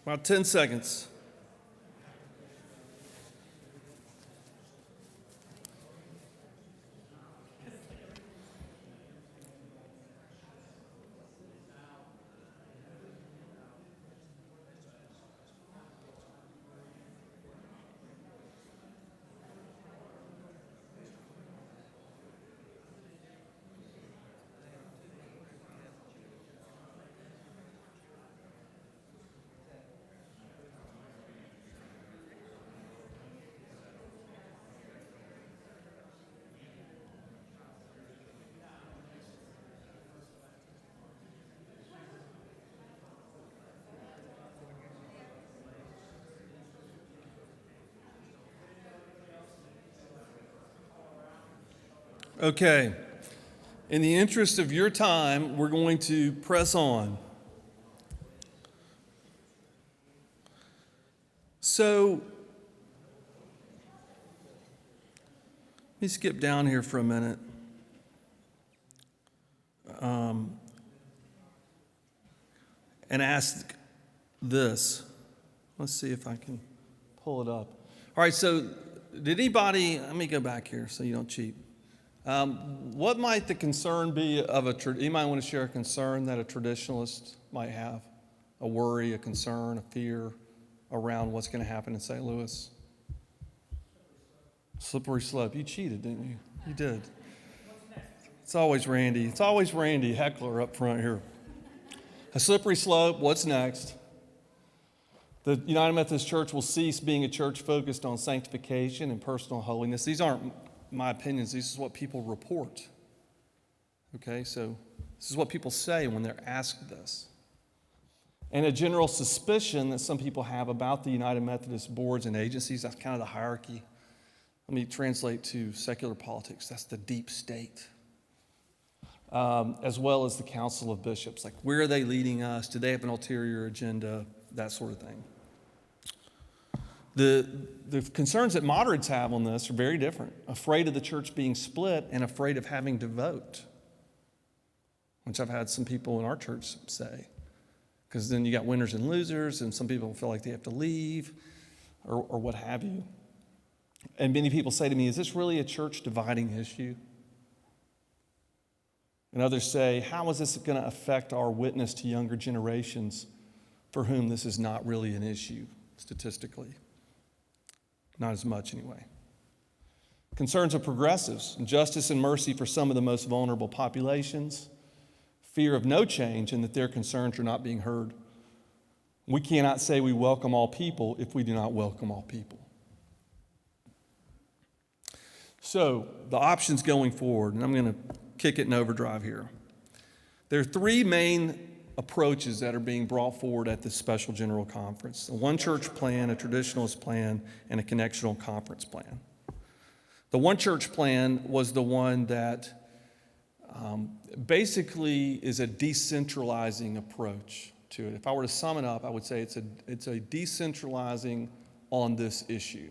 About 10 seconds. Okay. In the interest of your time, we're going to press on. So, let me skip down here for a minute. And ask this. Let's see if I can pull it up. All right, so did anybody, let me go back here so you don't cheat. What might the concern be of anybody want to share a concern that a traditionalist might have? A worry, a concern, a fear around what's going to happen in St. Louis? Slippery slope. You cheated, didn't you? You did. It's always Randy. It's always Randy, heckler up front here. A slippery slope. What's next? The United Methodist Church will cease being a church focused on sanctification and personal holiness. These aren't my opinions. This is what people report. Okay, so this is what people say when they're asked this. And a general suspicion that some people have about the United Methodist boards and agencies, that's kind of the hierarchy. Let me translate to secular politics. That's the deep state. As well as the Council of Bishops. Like, where are they leading us? Do they have an ulterior agenda? That sort of thing. The concerns that moderates have on this are very different. Afraid of the church being split and afraid of having to vote, which I've had some people in our church say. Because then you got winners and losers, and some people feel like they have to leave or what have you. And many people say to me, is this really a church dividing issue? And others say, how is this going to affect our witness to younger generations for whom this is not really an issue statistically? Not as much anyway. Concerns of progressives, justice and mercy for some of the most vulnerable populations, fear of no change and that their concerns are not being heard. We cannot say we welcome all people if we do not welcome all people. So, the options going forward, and I'm going to kick it in overdrive here. There are three main approaches that are being brought forward at this special general conference: a one church plan, a traditionalist plan, and a connectional conference plan. The one church plan was the one that basically is a decentralizing approach to it. If I were to sum it up, I would say it's a decentralizing on this issue,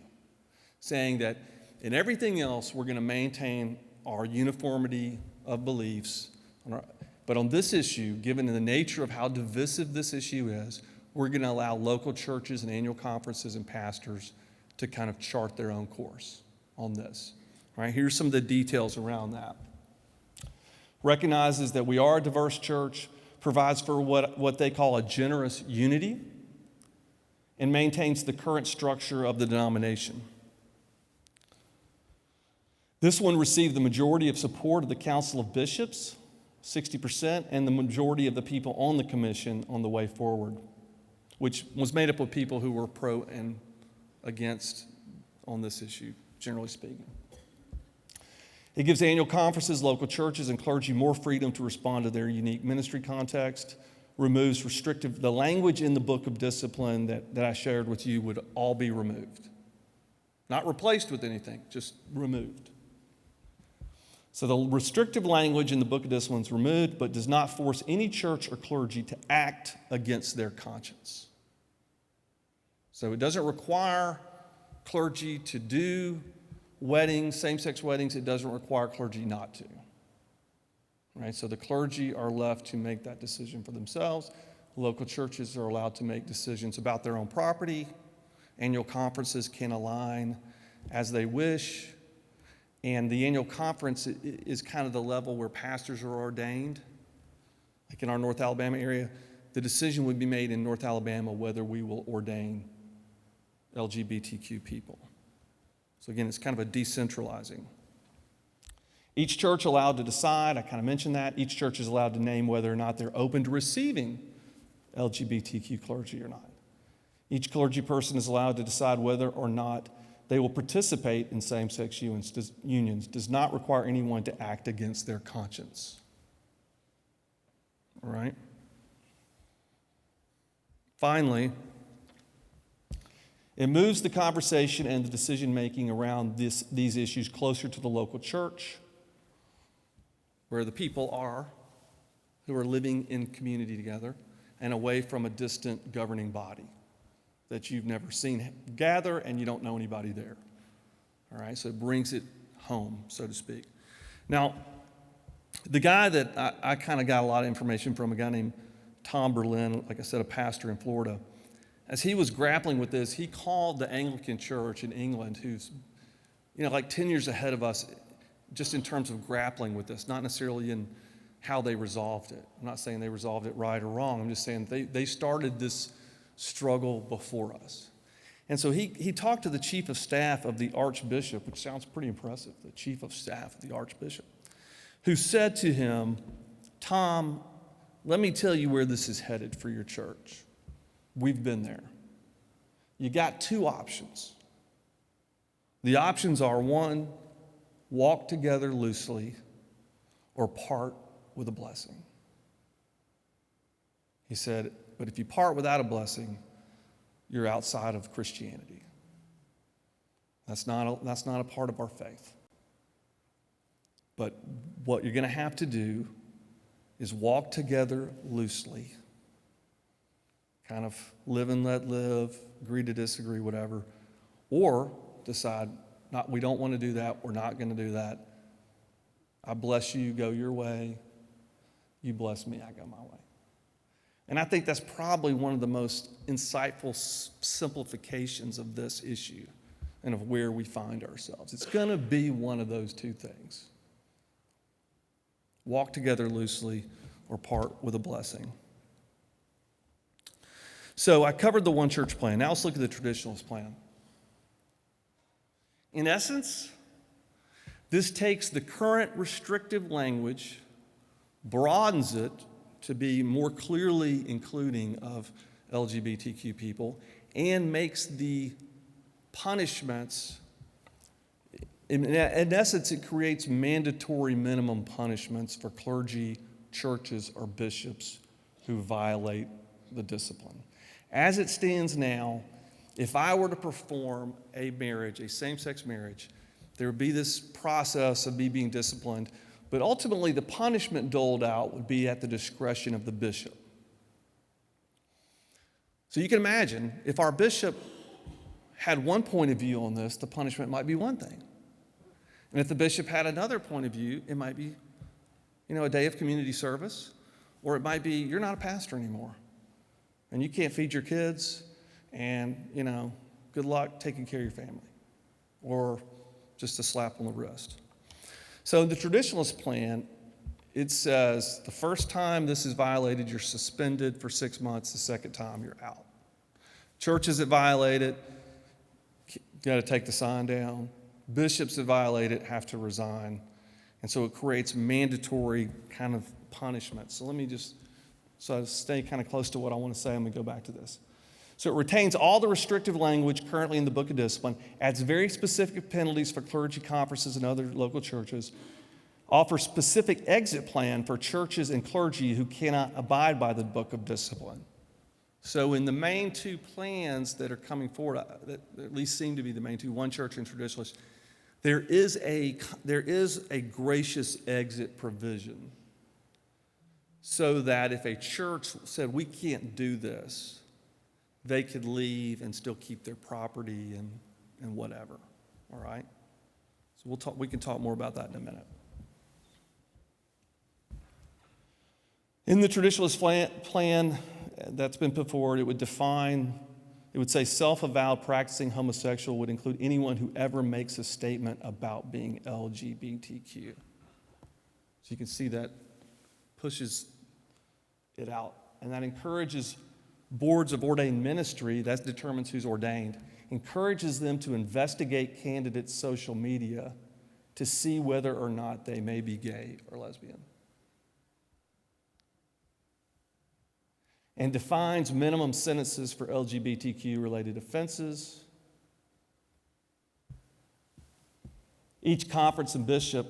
saying that in everything else we're going to maintain our uniformity of beliefs, but on this issue, given the nature of how divisive this issue is, we're going to allow local churches and annual conferences and pastors to kind of chart their own course on this. All right, here's some of the details around that. Recognizes that we are a diverse church, provides for what they call a generous unity, and maintains the current structure of the denomination. This one received the majority of support of the Council of Bishops, 60%, and the majority of the people on the commission on the way forward, which was made up of people who were pro and against on this issue, generally speaking. It gives annual conferences, local churches, and clergy more freedom to respond to their unique ministry context, removes the language in the Book of Discipline that I shared with you would all be removed. Not replaced with anything, just removed. So the restrictive language in the Book of Discipline is removed, but does not force any church or clergy to act against their conscience. So it doesn't require clergy to do weddings, same-sex weddings. It doesn't require clergy not to. Right? So the clergy are left to make that decision for themselves, Local churches are allowed to make decisions about their own property. Annual conferences can align as they wish. And the annual conference is kind of the level where pastors are ordained. Like in our North Alabama area, the decision would be made in North Alabama whether we will ordain LGBTQ people. So again, it's kind of a decentralizing. Each church allowed to decide, I kind of mentioned that, each church is allowed to name whether or not they're open to receiving LGBTQ clergy or not. Each clergy person is allowed to decide whether or not they will participate in same-sex unions. Does not require anyone to act against their conscience. All right? Finally, it moves the conversation and the decision-making around these issues closer to the local church, where the people are who are living in community together, and away from a distant governing body that you've never seen gather and you don't know anybody there. All right, so it brings it home, so to speak. Now, the guy that I kind of got a lot of information from, a guy named Tom Berlin, like I said, a pastor in Florida, as he was grappling with this, he called the Anglican Church in England, who's, like 10 years ahead of us, just in terms of grappling with this, not necessarily in how they resolved it. I'm not saying they resolved it right or wrong. I'm just saying they started this struggle before us. And so he talked to the chief of staff of the archbishop, which sounds pretty impressive, the chief of staff of the archbishop, who said to him, Tom, let me tell you where this is headed for your church. We've been there. You got two options. The options are, one, walk together loosely, or part with a blessing. He said, but if you part without a blessing, you're outside of Christianity. That's not a part of our faith. But what you're going to have to do is walk together loosely. Kind of live and let live, agree to disagree, whatever. Or decide, we don't want to do that, we're not going to do that. I bless you, go your way. You bless me, I go my way. And I think that's probably one of the most insightful simplifications of this issue and of where we find ourselves. It's going to be one of those two things. Walk together loosely or part with a blessing. So I covered the one church plan. Now let's look at the traditionalist plan. In essence, this takes the current restrictive language, broadens it to be more clearly including of LGBTQ people, and makes the punishments, in essence, it creates mandatory minimum punishments for clergy, churches, or bishops who violate the discipline. As it stands now, if I were to perform a marriage, a same-sex marriage, there would be this process of me being disciplined, but ultimately the punishment doled out would be at the discretion of the bishop. So you can imagine, if our bishop had one point of view on this, the punishment might be one thing. And if the bishop had another point of view, it might be, a day of community service, or it might be, you're not a pastor anymore, and you can't feed your kids, and, good luck taking care of your family, or just a slap on the wrist. So the traditionalist plan, it says the first time this is violated, you're suspended for 6 months. The second time, you're out. Churches that violate it, you got to take the sign down. Bishops that violate it have to resign. And so it creates mandatory kind of punishment. So let me I stay kind of close to what I want to say. I'm going to go back to this. So it retains all the restrictive language currently in the Book of Discipline, adds very specific penalties for clergy conferences and other local churches, offers specific exit plan for churches and clergy who cannot abide by the Book of Discipline. So in the main two plans that are coming forward, that at least seem to be the main two, one church and traditionalist, there is a gracious exit provision so that if a church said, we can't do this, they could leave and still keep their property and whatever, all right? So we can talk more about that in a minute. In the traditionalist plan, that's been put forward, it would say self-avowed practicing homosexual would include anyone who ever makes a statement about being LGBTQ. So you can see that pushes it out. And that encourages boards of ordained ministry, that determines who's ordained, encourages them to investigate candidates' social media to see whether or not they may be gay or lesbian. And defines minimum sentences for LGBTQ-related offenses. Each conference and bishop,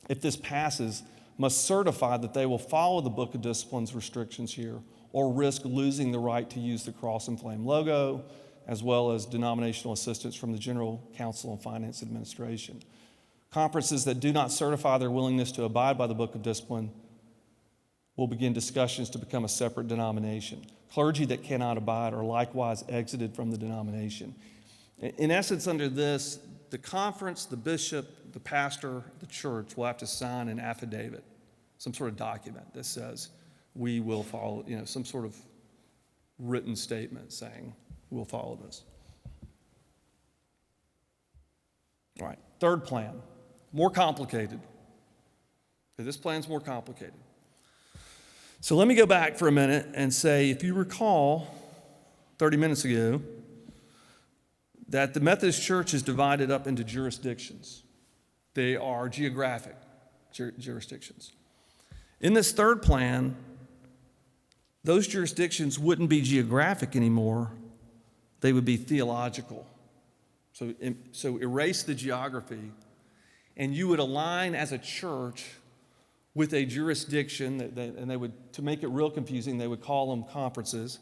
if this passes, must certify that they will follow the Book of Discipline's restrictions here or risk losing the right to use the Cross and Flame logo, as well as denominational assistance from the General Council and Finance Administration. Conferences that do not certify their willingness to abide by the Book of Discipline will begin discussions to become a separate denomination. Clergy that cannot abide are likewise exited from the denomination. In essence, under this, the conference, the bishop, the pastor, the church will have to sign an affidavit, some sort of document that says we will follow, some sort of written statement saying we'll follow this. All right, third plan, more complicated. This plan's more complicated. So let me go back for a minute and say, if you recall 30 minutes ago, that the Methodist Church is divided up into jurisdictions. They are geographic jurisdictions. In this third plan, those jurisdictions wouldn't be geographic anymore. They would be theological. So erase the geography, and you would align as a church with a jurisdiction, and they would, to make it real confusing, they would call them conferences.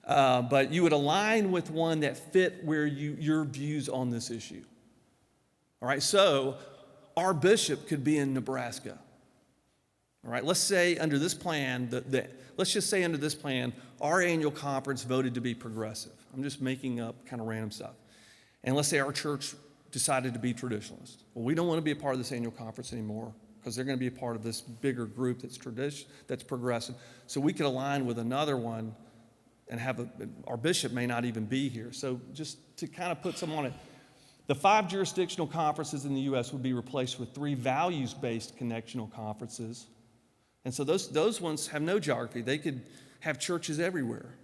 But you would align with one that fit where your views on this issue. All right, so our bishop could be in Nebraska. All right, let's say under this plan, let's just say under this plan, our annual conference voted to be progressive. I'm just making up kind of random stuff. And let's say our church decided to be traditionalist. Well, we don't want to be a part of this annual conference anymore because they're going to be a part of this bigger group that's progressive. So we could align with another one and our bishop may not even be here. So just to kind of put some on it, the 5 jurisdictional conferences in the U.S. would be replaced with 3 values-based connectional conferences. And so those ones have no geography. They could have churches everywhere.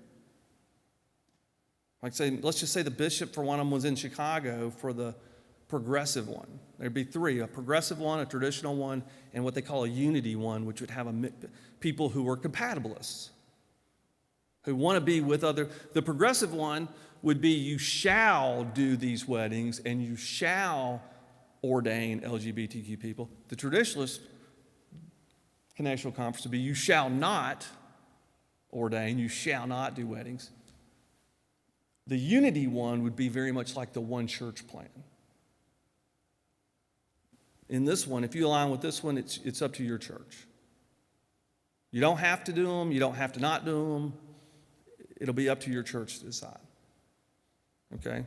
Let's just say the bishop for one of them was in Chicago for the progressive one. There'd be 3, a progressive one, a traditional one, and what they call a unity one, which would have people who were compatibilists, who want to be with other. The progressive one would be you shall do these weddings and you shall ordain LGBTQ people. The traditionalist connectional conference would be you shall not ordain, you shall not do weddings. The unity one would be very much like the one church plan. In this one, if you align with this one, it's up to your church. You don't have to do them, you don't have to not do them. It'll be up to your church to decide. Okay?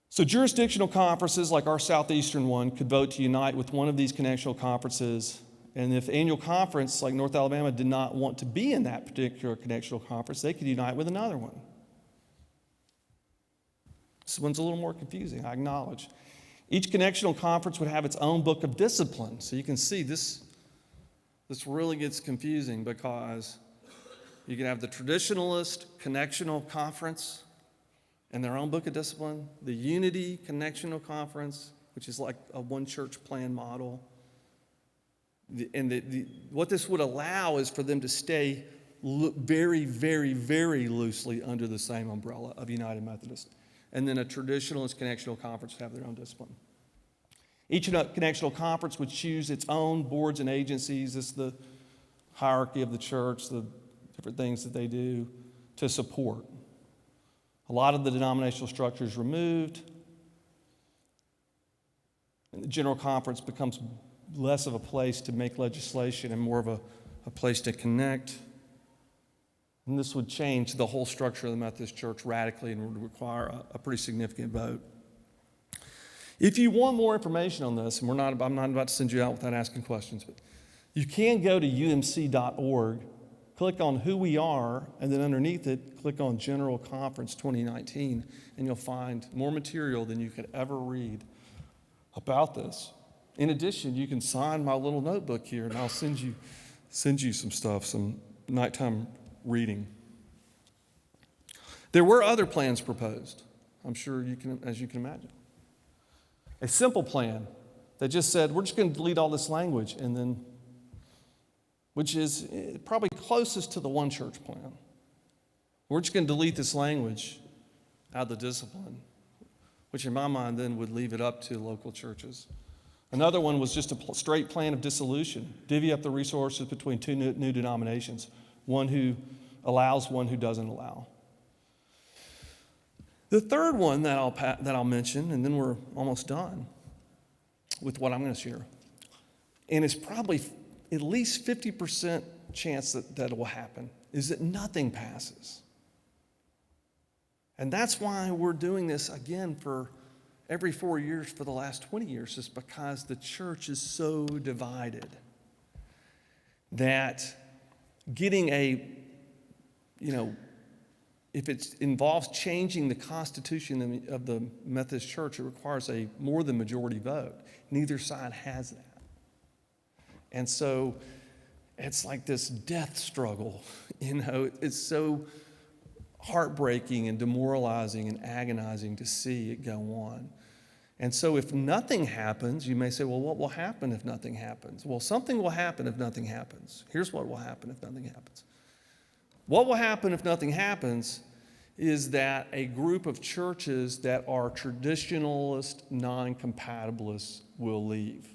So jurisdictional conferences like our Southeastern one could vote to unite with one of these connectional conferences. And if annual conference like North Alabama did not want to be in that particular connectional conference, they could unite with another one. This one's a little more confusing, I acknowledge. Each connectional conference would have its own book of discipline. So you can see this really gets confusing because you can have the traditionalist connectional conference and their own book of discipline, the unity connectional conference, which is like a one church plan model. What this would allow is for them to stay very, very, very loosely under the same umbrella of United Methodist. And then a traditionalist connectional conference would have their own discipline. Each connectional conference would choose its own boards and agencies. This is the hierarchy of the church, the different things that they do to support. A lot of the denominational structure is removed. And the general conference becomes less of a place to make legislation and more of a place to connect. And this would change the whole structure of the Methodist Church radically and would require a pretty significant vote. If you want more information on this, and I'm not about to send you out without asking questions, but you can go to umc.org, click on who we are, and then underneath it, click on General Conference 2019, and you'll find more material than you could ever read about this. In addition, you can sign my little notebook here, and I'll send you some stuff, some nighttime reading. There were other plans proposed, I'm sure as you can imagine. A simple plan that just said, we're just going to delete all this language, and then, which is probably closest to the one church plan. We're just going to delete this language out of the discipline, which in my mind then would leave it up to local churches. Another one was just a straight plan of dissolution, divvy up the resources between two new denominations, one who allows, one who doesn't allow. The third one that I'll mention, and then we're almost done with what I'm going to share, and it's probably at least 50% chance that it will happen, is that nothing passes. And that's why we're doing this again for every 4 years for the last 20 years, is because the church is so divided that getting if it involves changing the constitution of the Methodist Church, it requires a more than majority vote. Neither side has that. And so it's like this death struggle, it's so heartbreaking and demoralizing and agonizing to see it go on. And so if nothing happens, you may say, well, what will happen if nothing happens? Well, something will happen if nothing happens. Here's what will happen if nothing happens. What will happen if nothing happens is that a group of churches that are traditionalist, non-compatibilists will leave.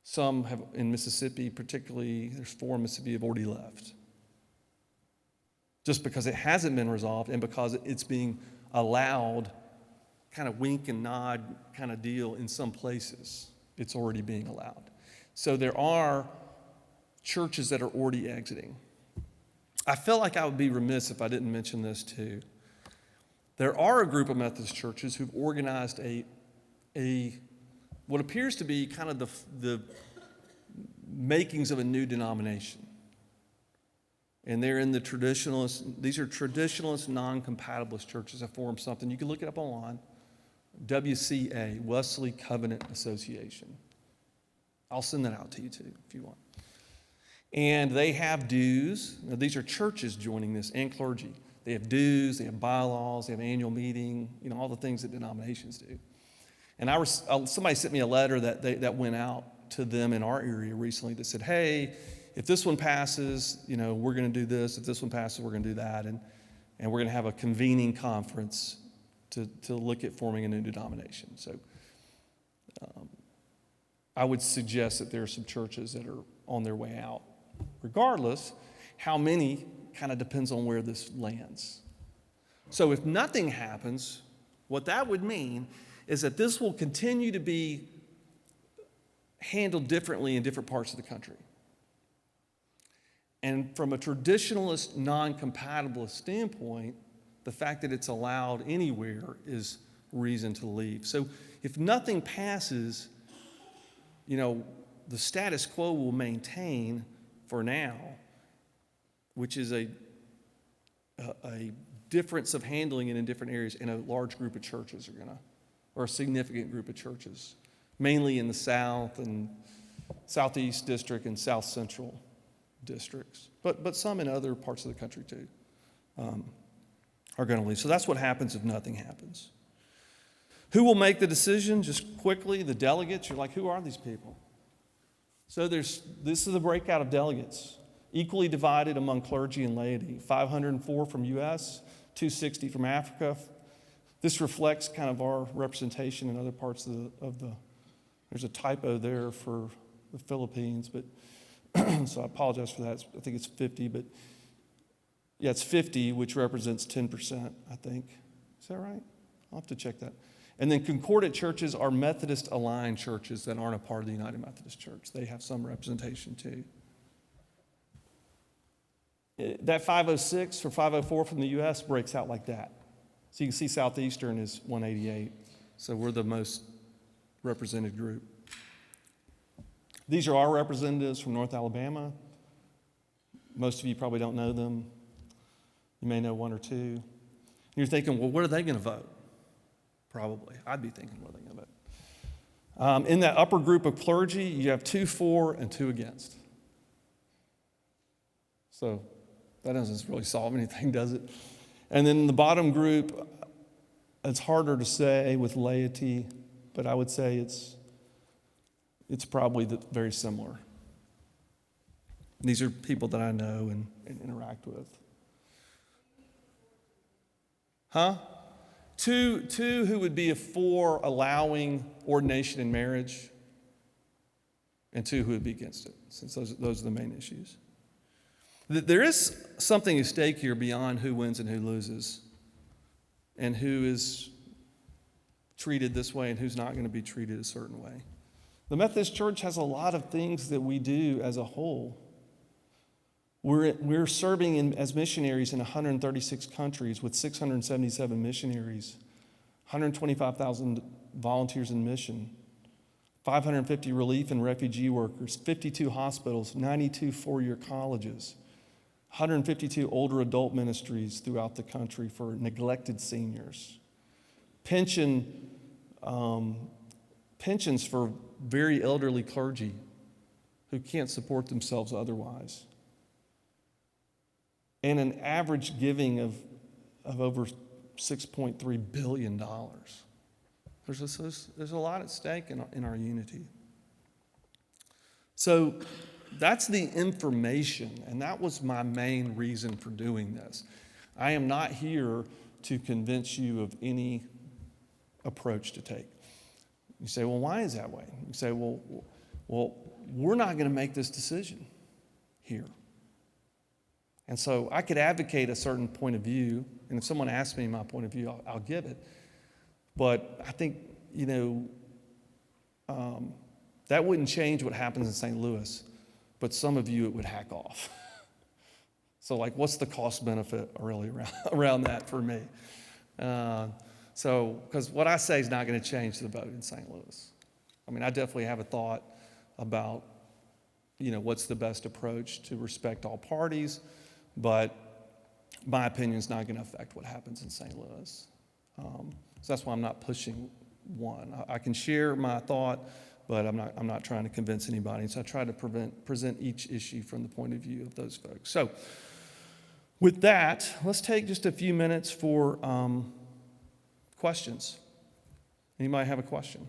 Some have, in Mississippi particularly, there's 4 in Mississippi have already left. Just because it hasn't been resolved and because it's being allowed, kind of wink and nod kind of deal in some places. It's already being allowed. So there are churches that are already exiting. I felt like I would be remiss if I didn't mention this too. There are a group of Methodist churches who've organized a what appears to be kind of the makings of a new denomination. And they're in the these are traditionalist, non-compatibilist churches that form something. You can look it up online. WCA, Wesley Covenant Association. I'll send that out to you too if you want. And they have dues. Now, these are churches joining this and clergy. They have dues, they have bylaws, they have annual meeting, all the things that denominations do. And somebody sent me a letter that went out to them in our area recently that said, hey, if this one passes, we're going to do this. If this one passes, we're going to do that. And we're going to have a convening conference to look at forming a new denomination. So I would suggest that there are some churches that are on their way out. Regardless, how many kind of depends on where this lands. So if nothing happens, what that would mean is that this will continue to be handled differently in different parts of the country. And from a traditionalist, non-compatibilist standpoint, the fact that it's allowed anywhere is reason to leave. So if nothing passes, the status quo will maintain for now, which is a difference of handling it in different areas, and a large group of churches or a significant group of churches, mainly in the South and Southeast District and South Central districts, but some in other parts of the country too, are going to leave. So that's what happens if nothing happens. Who will make the decision? Just quickly, the delegates. You're like, who are these people? So this is the breakout of delegates, equally divided among clergy and laity. 504 from U.S., 260 from Africa. This reflects kind of our representation in other parts of the there's a typo there for the Philippines, but so I apologize for that. I think it's 50, but yeah, it's 50, which represents 10%, I think. Is that right? I'll have to check that. And then concordant churches are Methodist-aligned churches that aren't a part of the United Methodist Church. They have some representation too. That 506 or 504 from the U.S. breaks out like that. So you can see Southeastern is 188. So we're the most represented group. These are our representatives from North Alabama. Most of you probably don't know them. You may know one or two. And you're thinking, well, what are they going to vote? Probably. I'd be thinking, what are they going to vote? In that upper group of clergy, you have 2 for and 2 against. So that doesn't really solve anything, does it? And then in the bottom group, it's harder to say with laity, but I would say it's probably very similar. These are people that I know and interact with. Huh? Two who would be for allowing ordination in marriage, and 2 who would be against it, since those are the main issues. There is something at stake here beyond who wins and who loses, and who is treated this way and who's not going to be treated a certain way. The Methodist Church has a lot of things that we do as a whole. We're serving as missionaries in 136 countries with 677 missionaries, 125,000 volunteers in mission, 550 relief and refugee workers, 52 hospitals, 92 four-year colleges, 152 older adult ministries throughout the country for neglected seniors, pensions for very elderly clergy who can't support themselves otherwise, and an average giving of over $6.3 billion. There's a lot at stake in our unity. So that's the information, and that was my main reason for doing this. I am not here to convince you of any approach to take. You say, well, why is that way? You say, well, we're not going to make this decision here. And so I could advocate a certain point of view, and if someone asks me my point of view, I'll give it. But I think, that wouldn't change what happens in St. Louis, but some of you it would hack off. So what's the cost benefit really around that for me? Because what I say is not going to change the vote in St. Louis. I mean, I definitely have a thought about, what's the best approach to respect all parties, but my opinion is not going to affect what happens in St. Louis. So that's why I'm not pushing one. I can share my thought, but I'm not trying to convince anybody. So I try to present each issue from the point of view of those folks. So with that, let's take just a few minutes for questions. Anybody have a question?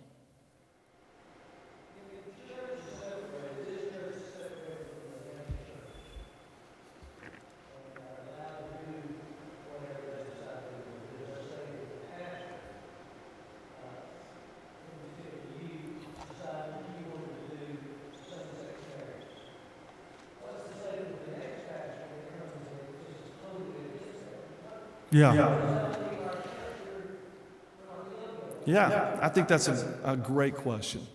Yeah, I think that's a great question,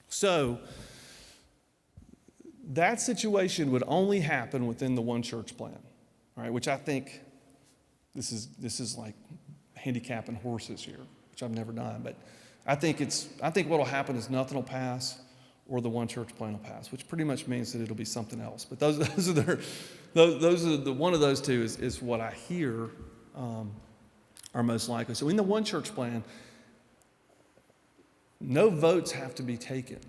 So that situation would only happen within the one church plan, all right, which I think this is like handicapping horses here, which I've never done, but I think what will happen is nothing will pass or the one church plan will pass, which pretty much means that it'll be something else. But those are the one of those two is what I hear are most likely. So in the one church plan, no votes have to be taken.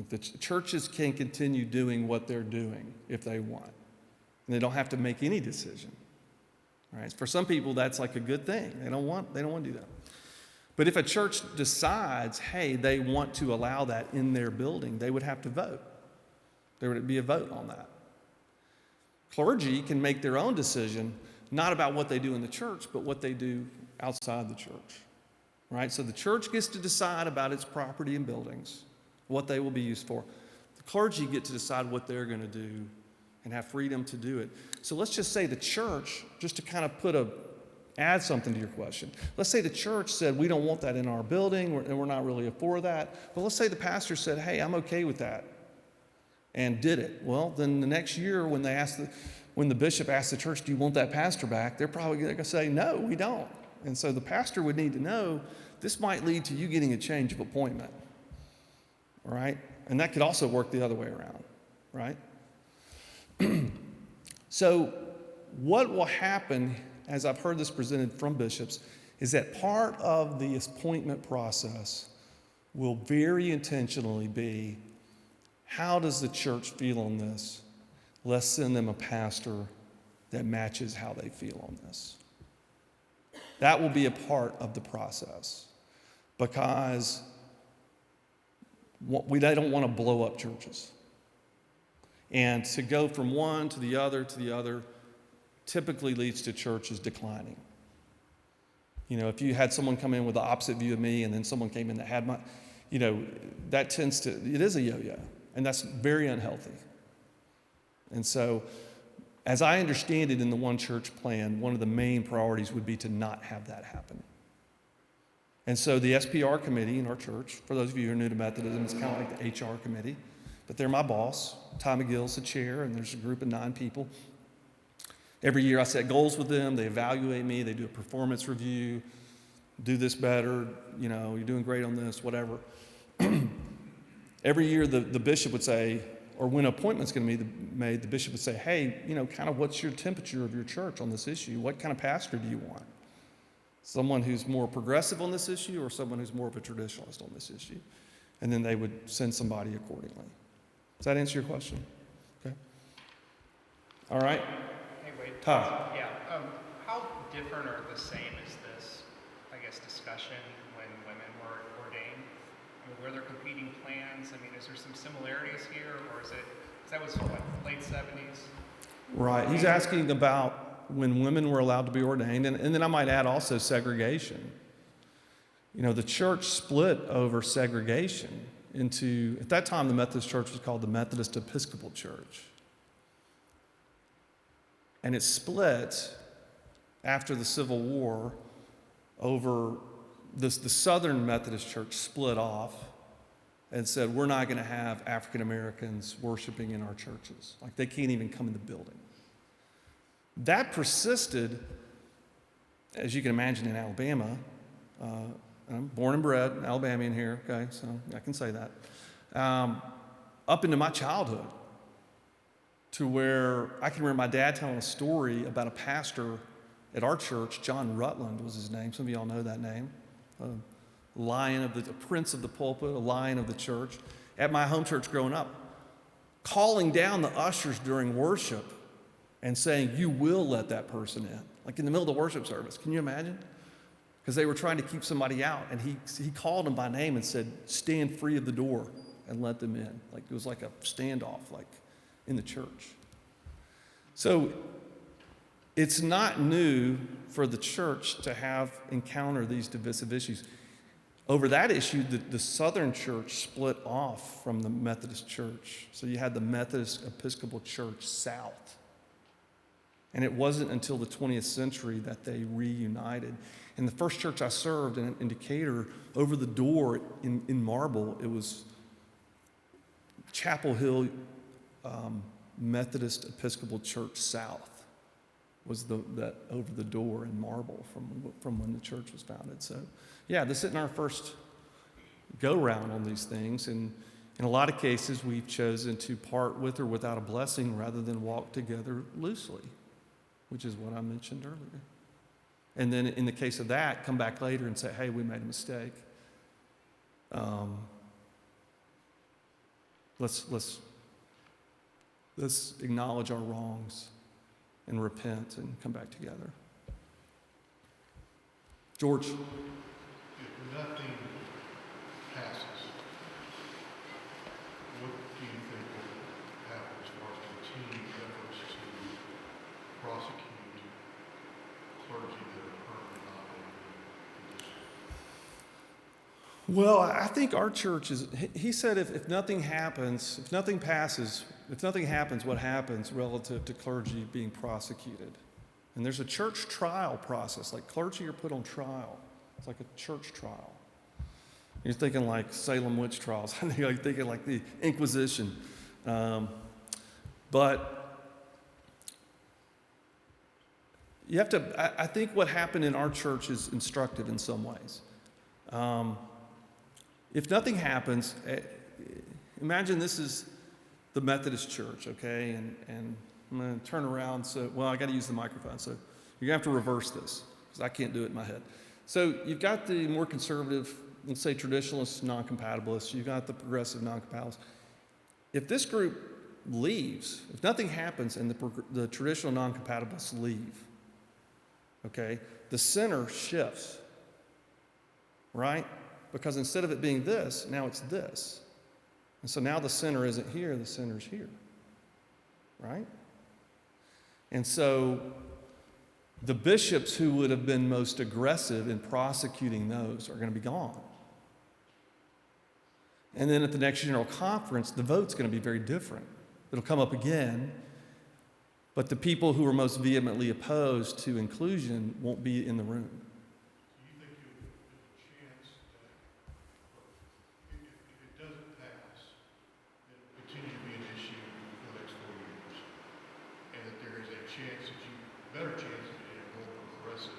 The churches can continue doing what they're doing if they want. And they don't have to make any decision. All right? For some people, that's like a good thing. They don't want to do that. But if a church decides, hey, they want to allow that in their building, they would have to vote. There would be a vote on that. Clergy can make their own decision, not about what they do in the church, but what they do outside the church. Right? So the church gets to decide about its property and buildings, what they will be used for. The clergy get to decide what they're going to do and have freedom to do it. So let's just say the church, just to kind of add something to your question. Let's say the church said, we don't want that in our building, and we're not really for that. But let's say the pastor said, hey, I'm okay with that, and did it. Well, then the next year when the bishop asked the church, do you want that pastor back? They're probably going to say, no, we don't. And so the pastor would need to know this might lead to you getting a change of appointment. All right? And that could also work the other way around. right? So what will happen, as I've heard this presented from bishops, is that part of the appointment process will very intentionally be, how does the church feel on this? Let's send them a pastor that matches how they feel on this. That will be a part of the process, because they don't want to blow up churches. And to go from one to the other typically leads to churches declining. You know, if you had someone come in with the opposite view of me and then someone came in that had my, that tends to, it is a yo-yo, and that's very unhealthy. And so, as I understand it in the one church plan, one of the main priorities would be to not have that happen. And so the SPR committee in our church, for those of you who are new to Methodism, it's kind of like the HR committee, but they're my boss. Ty McGill's the chair, and there's a group of 9 people. Every year I set goals with them, they evaluate me, they do a performance review, do this better, you're doing great on this, whatever. Every year the bishop would say, or when an appointment's going to be made, the bishop would say, hey, kind of what's your temperature of your church on this issue? What kind of pastor do you want? Someone who's more progressive on this issue or someone who's more of a traditionalist on this issue? And then they would send somebody accordingly. Does that answer your question? Okay. All right. Hey, wait. Todd. Yeah. How different or the same is this, discussion when women were ordained? Were there competing plans? Is there some similarities here, or that was what, late 70s? Right. He's asking about when women were allowed to be ordained, and then I might add also segregation. The church split over segregation into, at that time, the Methodist Church was called the Methodist Episcopal Church. And it split after the Civil War over this. The Southern Methodist Church split off and said, we're not going to have African Americans worshiping in our churches. Like, they can't even come in the building. That persisted, as you can imagine, in Alabama. I'm born and bred Alabamian here, okay, so I can say that. Up into my childhood, to where I can remember my dad telling a story about a pastor at our church. John Rutland was his name. Some of y'all know that name. A prince of the pulpit, a lion of the church. At my home church growing up, calling down the ushers during worship and saying, you will let that person in. Like in the middle of the worship service. Can you imagine? Because they were trying to keep somebody out. And he called them by name and said, stand free of the door and let them in. Like it was like a standoff, like in the church. So it's not new for the church to encounter these divisive issues. Over that issue, the Southern Church split off from the Methodist Church. So you had the Methodist Episcopal Church South. And it wasn't until the 20th century that they reunited. In the first church I served in Decatur, over the door in marble, it was Chapel Hill Methodist Episcopal Church South was that over the door in marble from when the church was founded. So, yeah, this isn't our first go-round on these things. And in a lot of cases, we've chosen to part with or without a blessing rather than walk together loosely, which is what I mentioned earlier. And then in the case of that, come back later and say, hey, we made a mistake. Let's acknowledge our wrongs and repent and come back together. George? If nothing passes, what do you think will happen as far as continued efforts to prosecute clergy that are currently not in the position? Well, I think our church is, he said if nothing happens, if nothing happens, what happens relative to clergy being prosecuted? And there's a church trial process, like clergy are put on trial. It's like a church trial. You're thinking like Salem witch trials. You're thinking like the Inquisition. But you have to, I think what happened in our church is instructive in some ways. If nothing happens, imagine this is the Methodist Church, okay? And I'm going to turn around. So, well, I got to use the microphone. So you're going to have to reverse this because I can't do it in my head. So you've got the more conservative, let's say traditionalists, non-compatibilists. You've got the progressive non-compatibilists. If this group leaves, if nothing happens and the traditional non-compatibilists leave, okay, the center shifts, right? Because instead of it being this, now it's this. And so now the center isn't here, the center's here, right? And so the bishops who would have been most aggressive in prosecuting those are going to be gone. And then at the next General Conference, the vote's going to be very different. It'll come up again, but the people who are most vehemently opposed to inclusion won't be in the room. Do you think there's a chance that if it doesn't pass, that it will continue to be an issue for the next 4 years? And that there is a chance that better chance of a more progressive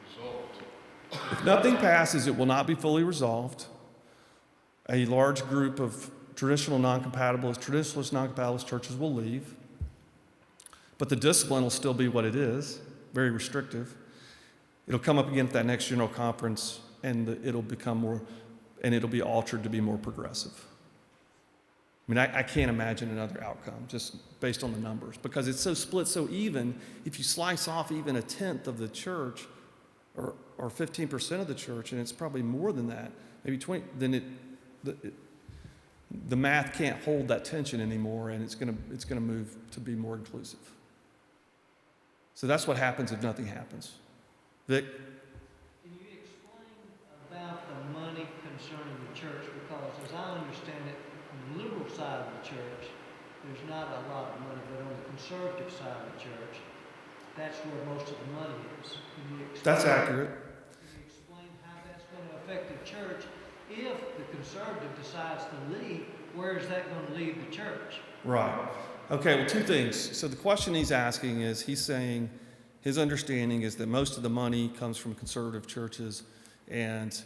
result? If nothing passes, it will not be fully resolved. A large group of traditionalist non-compatibilist churches will leave. But the discipline will still be what it is, very restrictive. It'll come up again at that next General Conference, and it'll become more, and it'll be altered to be more progressive. I mean, I can't imagine another outcome just based on the numbers, because it's so split so even. If you slice off even a tenth of the church, or 15% of the church, and it's probably more than that, maybe 20, then the math can't hold that tension anymore, and it's going to move to be more inclusive. So that's what happens if nothing happens. Vic? Can you explain about the money concerning the church? Because as I understand it, on the liberal side of the church, there's not a lot of money, but on the conservative side of the church, that's where most of the money is. Can you explain, That's accurate. Can you explain how that's going to affect the church? If the conservative decides to leave, where is that going to leave the church? Right. Okay, well, two things. So the question he's asking is, he's saying his understanding is that most of the money comes from conservative churches, and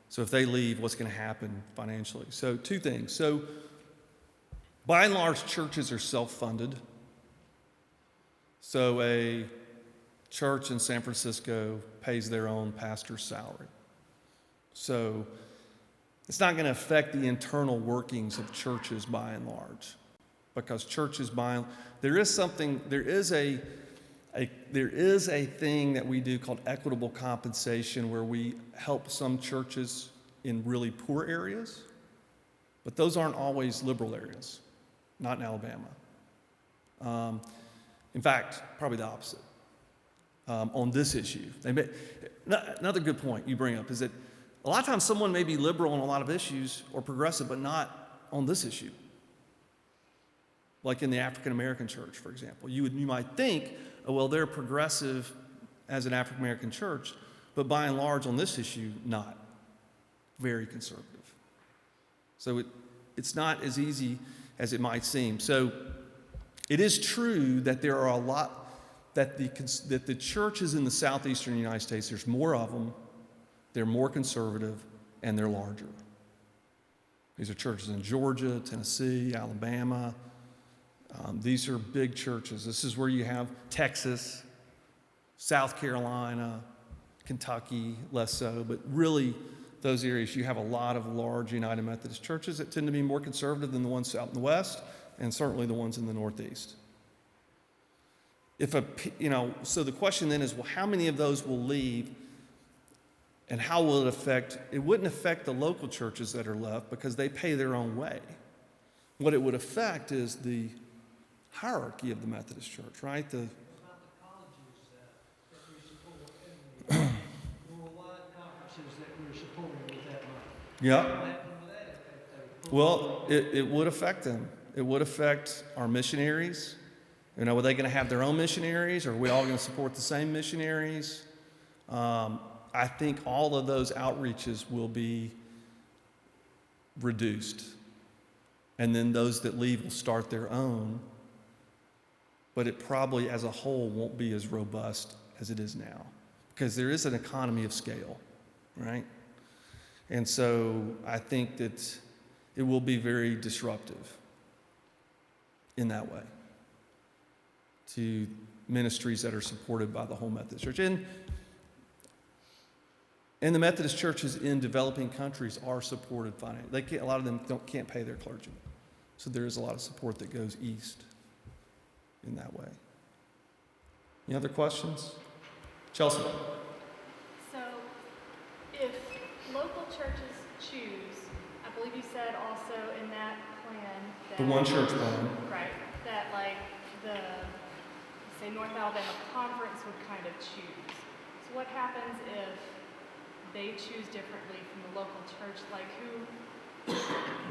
so if they leave, what's going to happen financially? So two things. So by and large, churches are self-funded. So a church in San Francisco pays their own pastor's salary. So it's not going to affect the internal workings of churches by and large, because churches there is a thing that we do called equitable compensation, where we help some churches in really poor areas, but those aren't always liberal areas, not in Alabama. In fact, probably the opposite on this issue. Another good point you bring up is that a lot of times someone may be liberal on a lot of issues or progressive, but not on this issue. Like in the African American church, for example. You might think, oh, well, they're progressive as an African American church, but by and large on this issue, not. Very conservative. So it's not as easy as it might seem. So it is true that there are a lot, that the churches in the southeastern United States, there's more of them, they're more conservative, and they're larger. These are churches in Georgia, Tennessee, Alabama. These are big churches. This is where you have Texas, South Carolina, Kentucky, less so, but really those areas, you have a lot of large United Methodist churches that tend to be more conservative than the ones out in the West, and certainly the ones in the Northeast. So the question then is, well, how many of those will leave? And how will it affect? It wouldn't affect the local churches that are left because they pay their own way. What it would affect is the hierarchy of the Methodist Church, right? About the colleges that we support, and the worldwide conferences that we're supporting with that money. Yeah. What happened with that if they Well, it would affect them. It would affect our missionaries. Are they going to have their own missionaries, or are we all going to support the same missionaries? I think all of those outreaches will be reduced. And then those that leave will start their own. But it probably as a whole won't be as robust as it is now, because there is an economy of scale, right? And so I think that it will be very disruptive. in that way to ministries that are supported by the whole Methodist Church. And the Methodist churches in developing countries are supported financially. A lot of them can't pay their clergy. So there is a lot of support that goes east in that way. Any other questions? Chelsea? So if local churches choose, I believe you said also in that plan that... The one church plan. Right, that like the, say, North Alabama Conference would kind of choose. So what happens if they choose differently from the local church? Like who?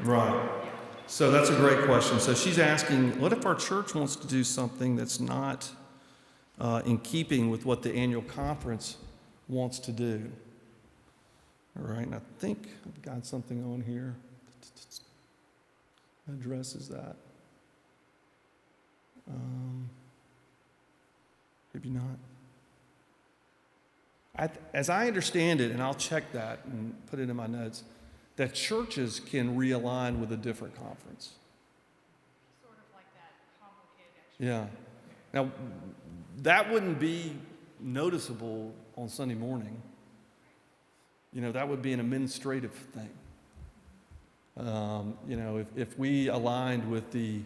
Right. Yeah. So that's a great question. So she's asking, what if our church wants to do something that's not in keeping with what the annual conference wants to do? All right, and I think I've got something on here that addresses that. Maybe not. As I understand it, and I'll check that and put it in my notes, that churches can realign with a different conference. Sort of like that complicated exercise. Yeah. Now, that wouldn't be noticeable on Sunday morning. That would be an administrative thing. If we aligned with the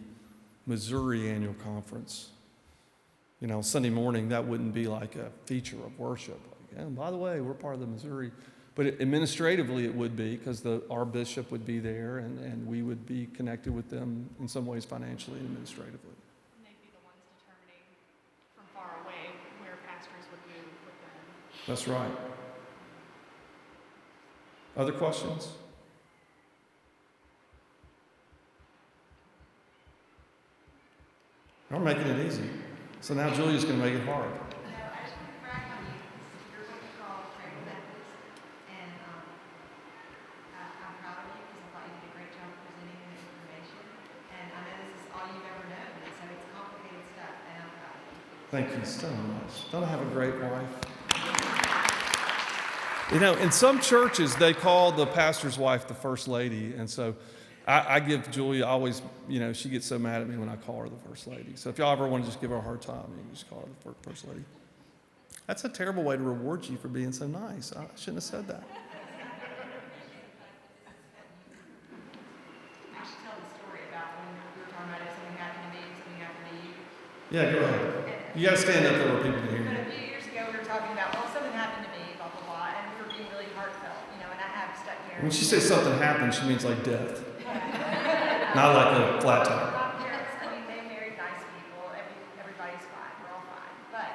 Missouri annual conference, Sunday morning, that wouldn't be like a feature of worship. And by the way, we're part of the Missouri. But administratively, it would be because our bishop would be there and we would be connected with them in some ways financially and administratively. And they'd be the ones determining from far away where pastors would move with them. That's right. Other questions? I'm making it easy. So now Julia's going to make it hard. No, I just want to brag on you. You're what we call Great Methodist, and I'm proud of you because I thought you did a great job presenting the information. And I know this is all you've ever known, and so it's complicated stuff, and I'm proud of you. Thank you so much. Don't I have a great wife? In some churches, they call the pastor's wife the first lady, and so I give Julia always, she gets so mad at me when I call her the first lady. So if y'all ever want to just give her a hard time, you can just call her the first lady. That's a terrible way to reward you for being so nice. I shouldn't have said that. I should tell the story about when we were talking about if something happened to me and something happened to you. Yeah, go ahead. You got to stand up there where people can hear But you. a few years ago, we were talking about, well, something happened to me, blah, blah, blah, and we were being really heartfelt, and I have stuck here. When she says something happened, she means like death. Not like a flat tire. My parents, they married nice people. Everybody's fine. We're all fine. But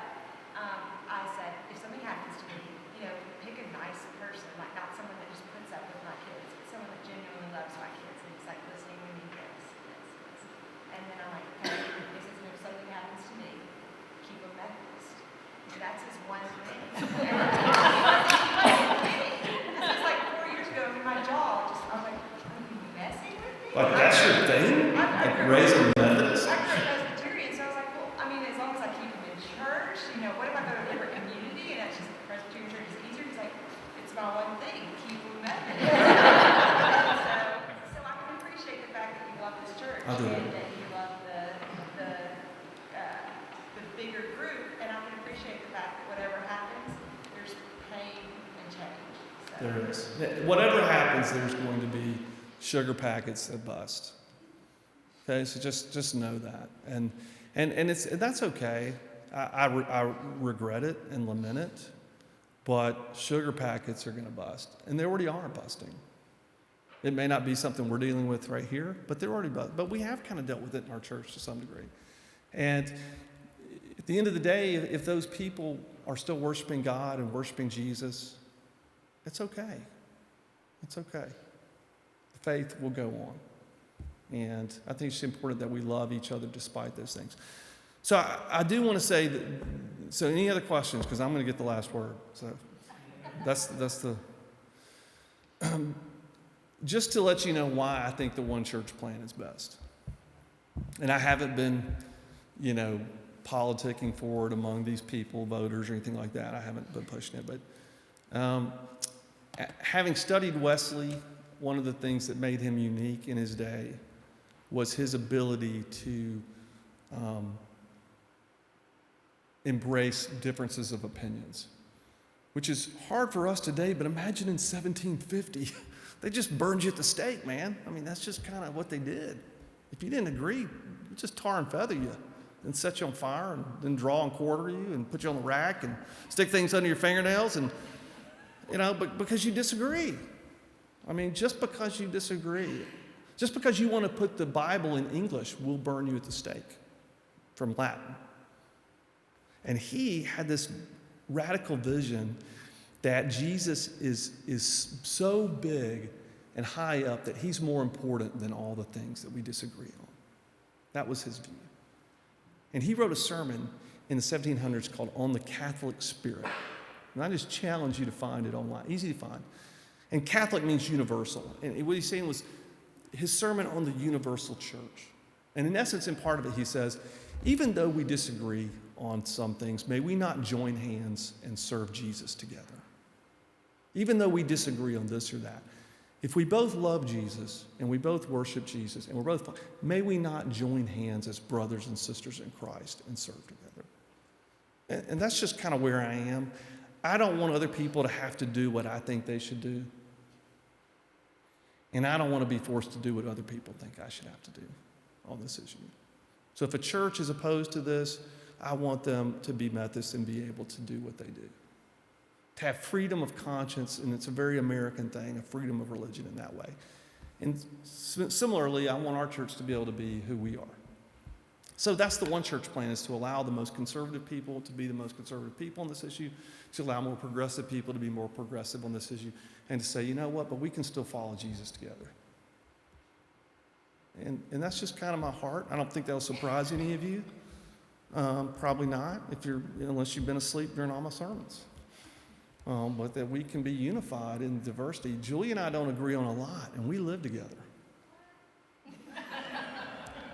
I said, if something happens to me, pick a nice person, like not someone that just puts up with my kids, but someone that genuinely loves my kids and is like listening to me, yes. And then I'm like, okay, he says, if something happens to me, keep a Methodist. That's his one thing. This was like 4 years ago, and my jaw just, I was like, are you messing with me? Like, that's your thing? Like, raising Methodist? I grew up Presbyterian, so I was like, well, as long as I keep them in church, what if I go to a different community and that's just Presbyterian church is easier? He's like, it's my one thing, keep them Methodist. so I can appreciate the fact that you love this church I do. and that you love the bigger group, and I can appreciate the fact that whatever happens, there's pain and change. So. There is. Whatever happens, there's going to be sugar packets that bust. Okay, so just know that, and that's okay. I regret it and lament it, but sugar packets are going to bust, and they already are busting. It may not be something we're dealing with right here, but they're already busting. But we have kind of dealt with it in our church to some degree, and at the end of the day, if those people are still worshiping God and worshiping Jesus, it's okay. It's okay. The faith will go on. And I think it's important that we love each other despite those things. So I do want to say that, so any other questions? Because I'm going to get the last word. So that's the, just to let you know why I think the one church plan is best. And I haven't been, politicking for it among these people, voters or anything like that. I haven't been pushing it. But having studied Wesley, one of the things that made him unique in his day was his ability to embrace differences of opinions, which is hard for us today, but imagine in 1750, they just burned you at the stake, man. I mean, that's just kind of what they did. If you didn't agree, they just tar and feather you and set you on fire and then draw and quarter you and put you on the rack and stick things under your fingernails and, but because you disagree. I mean, just because you disagree, just because you want to put the Bible in English, we'll burn you at the stake from Latin. And he had this radical vision that Jesus is so big and high up that he's more important than all the things that we disagree on. That was his view. And he wrote a sermon in the 1700s called On the Catholic Spirit. And I just challenge you to find it online. Easy to find. And Catholic means universal. And what he's saying was his sermon on the universal church. And in essence, in part of it, he says, even though we disagree on some things, may we not join hands and serve Jesus together. Even though we disagree on this or that. If we both love Jesus and we both worship Jesus and we're both, may we not join hands as brothers and sisters in Christ and serve together. And that's just kind of where I am. I don't want other people to have to do what I think they should do. And I don't want to be forced to do what other people think I should have to do on this issue. So if a church is opposed to this, I want them to be Methodist and be able to do what they do. To have freedom of conscience, and it's a very American thing, a freedom of religion in that way. And similarly, I want our church to be able to be who we are. So that's the one church plan, is to allow the most conservative people to be the most conservative people on this issue, to allow more progressive people to be more progressive on this issue, and to say, you know what, but we can still follow Jesus together. And that's just kind of my heart. I don't think that'll surprise any of you. Probably not, unless you've been asleep during all my sermons. But that we can be unified in diversity. Julie and I don't agree on a lot, and we live together.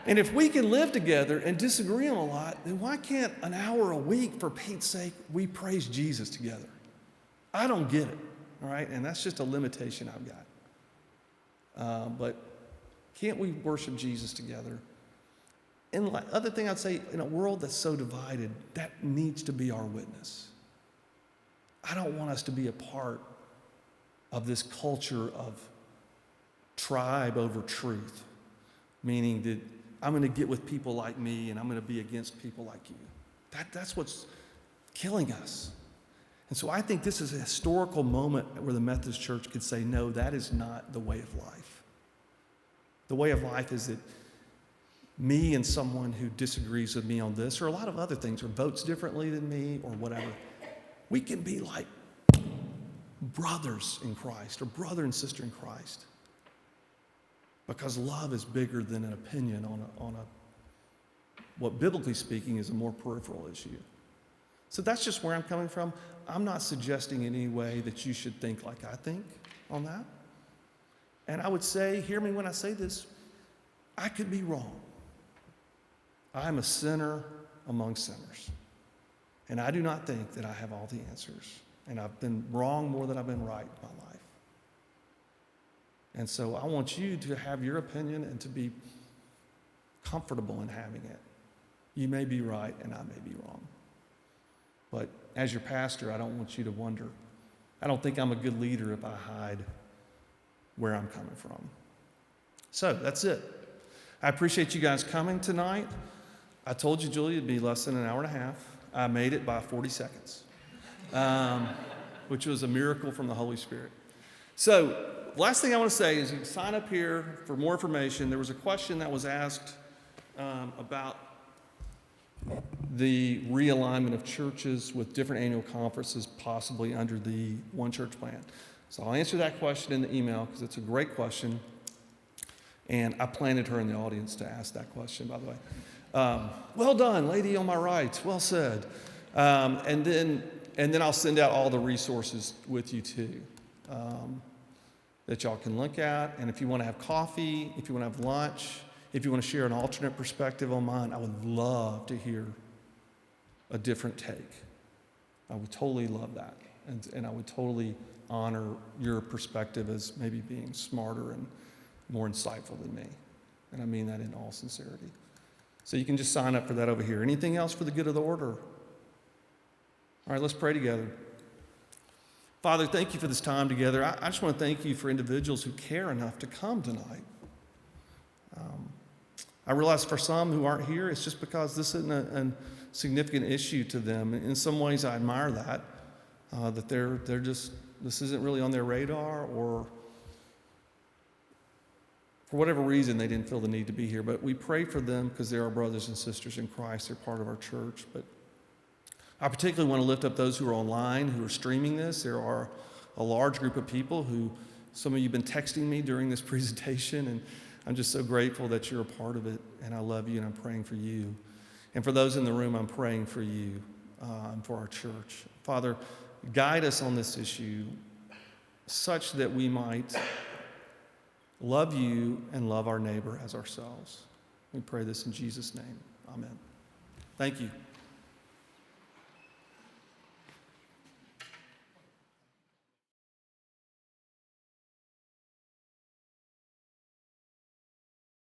And if we can live together and disagree on a lot, then why can't an hour a week, for Pete's sake, we praise Jesus together? I don't get it, all right? And that's just a limitation I've got. But can't we worship Jesus together? And the other thing I'd say, in a world that's so divided, that needs to be our witness. I don't want us to be a part of this culture of tribe over truth, meaning that I'm going to get with people like me and I'm going to be against people like you. That's what's killing us. And so I think this is a historical moment where the Methodist Church could say, no, that is not the way of life. The way of life is that me and someone who disagrees with me on this or a lot of other things, or votes differently than me or whatever, we can be like brothers in Christ or brother and sister in Christ. Because love is bigger than an opinion on what biblically speaking is a more peripheral issue. So that's just where I'm coming from. I'm not suggesting in any way that you should think like I think on that. And I would say, hear me when I say this, I could be wrong. I'm a sinner among sinners. And I do not think that I have all the answers. And I've been wrong more than I've been right in my life. And so I want you to have your opinion and to be comfortable in having it. You may be right and I may be wrong. But as your pastor, I don't want you to wonder. I don't think I'm a good leader if I hide where I'm coming from. So that's it. I appreciate you guys coming tonight. I told you, Julie, it'd be less than an hour and a half. I made it by 40 seconds, which was a miracle from the Holy Spirit. So last thing I want to say is you can sign up here for more information. There was a question that was asked about the realignment of churches with different annual conferences possibly under the One Church plan. So I'll answer that question in the email because it's a great question. And I planted her in the audience to ask that question, by the way. Well done, lady on my right. Well said. And then I'll send out all the resources with you too that y'all can look at. And if you want to have coffee, if you want to have lunch, if you want to share an alternate perspective on mine, I would love to hear a different take. I would totally love that. And I would totally honor your perspective as maybe being smarter and more insightful than me. And I mean that in all sincerity. So you can just sign up for that over here. Anything else for the good of the order? All right, let's pray together. Father, thank you for this time together. I just want to thank you for individuals who care enough to come tonight. I realize for some who aren't here, it's just because this isn't a significant issue to them. In some ways, I admire that, that they're just, this isn't really on their radar, or for whatever reason, they didn't feel the need to be here. But we pray for them because they're our brothers and sisters in Christ. They're part of our church. But I particularly want to lift up those who are online, who are streaming this. There are a large group of people who, some of you have been texting me during this presentation, and I'm just so grateful that you're a part of it, and I love you, and I'm praying for you. And for those in the room, I'm praying for you and for our church. Father, guide us on this issue such that we might love you and love our neighbor as ourselves. We pray this in Jesus' name. Amen. Thank you.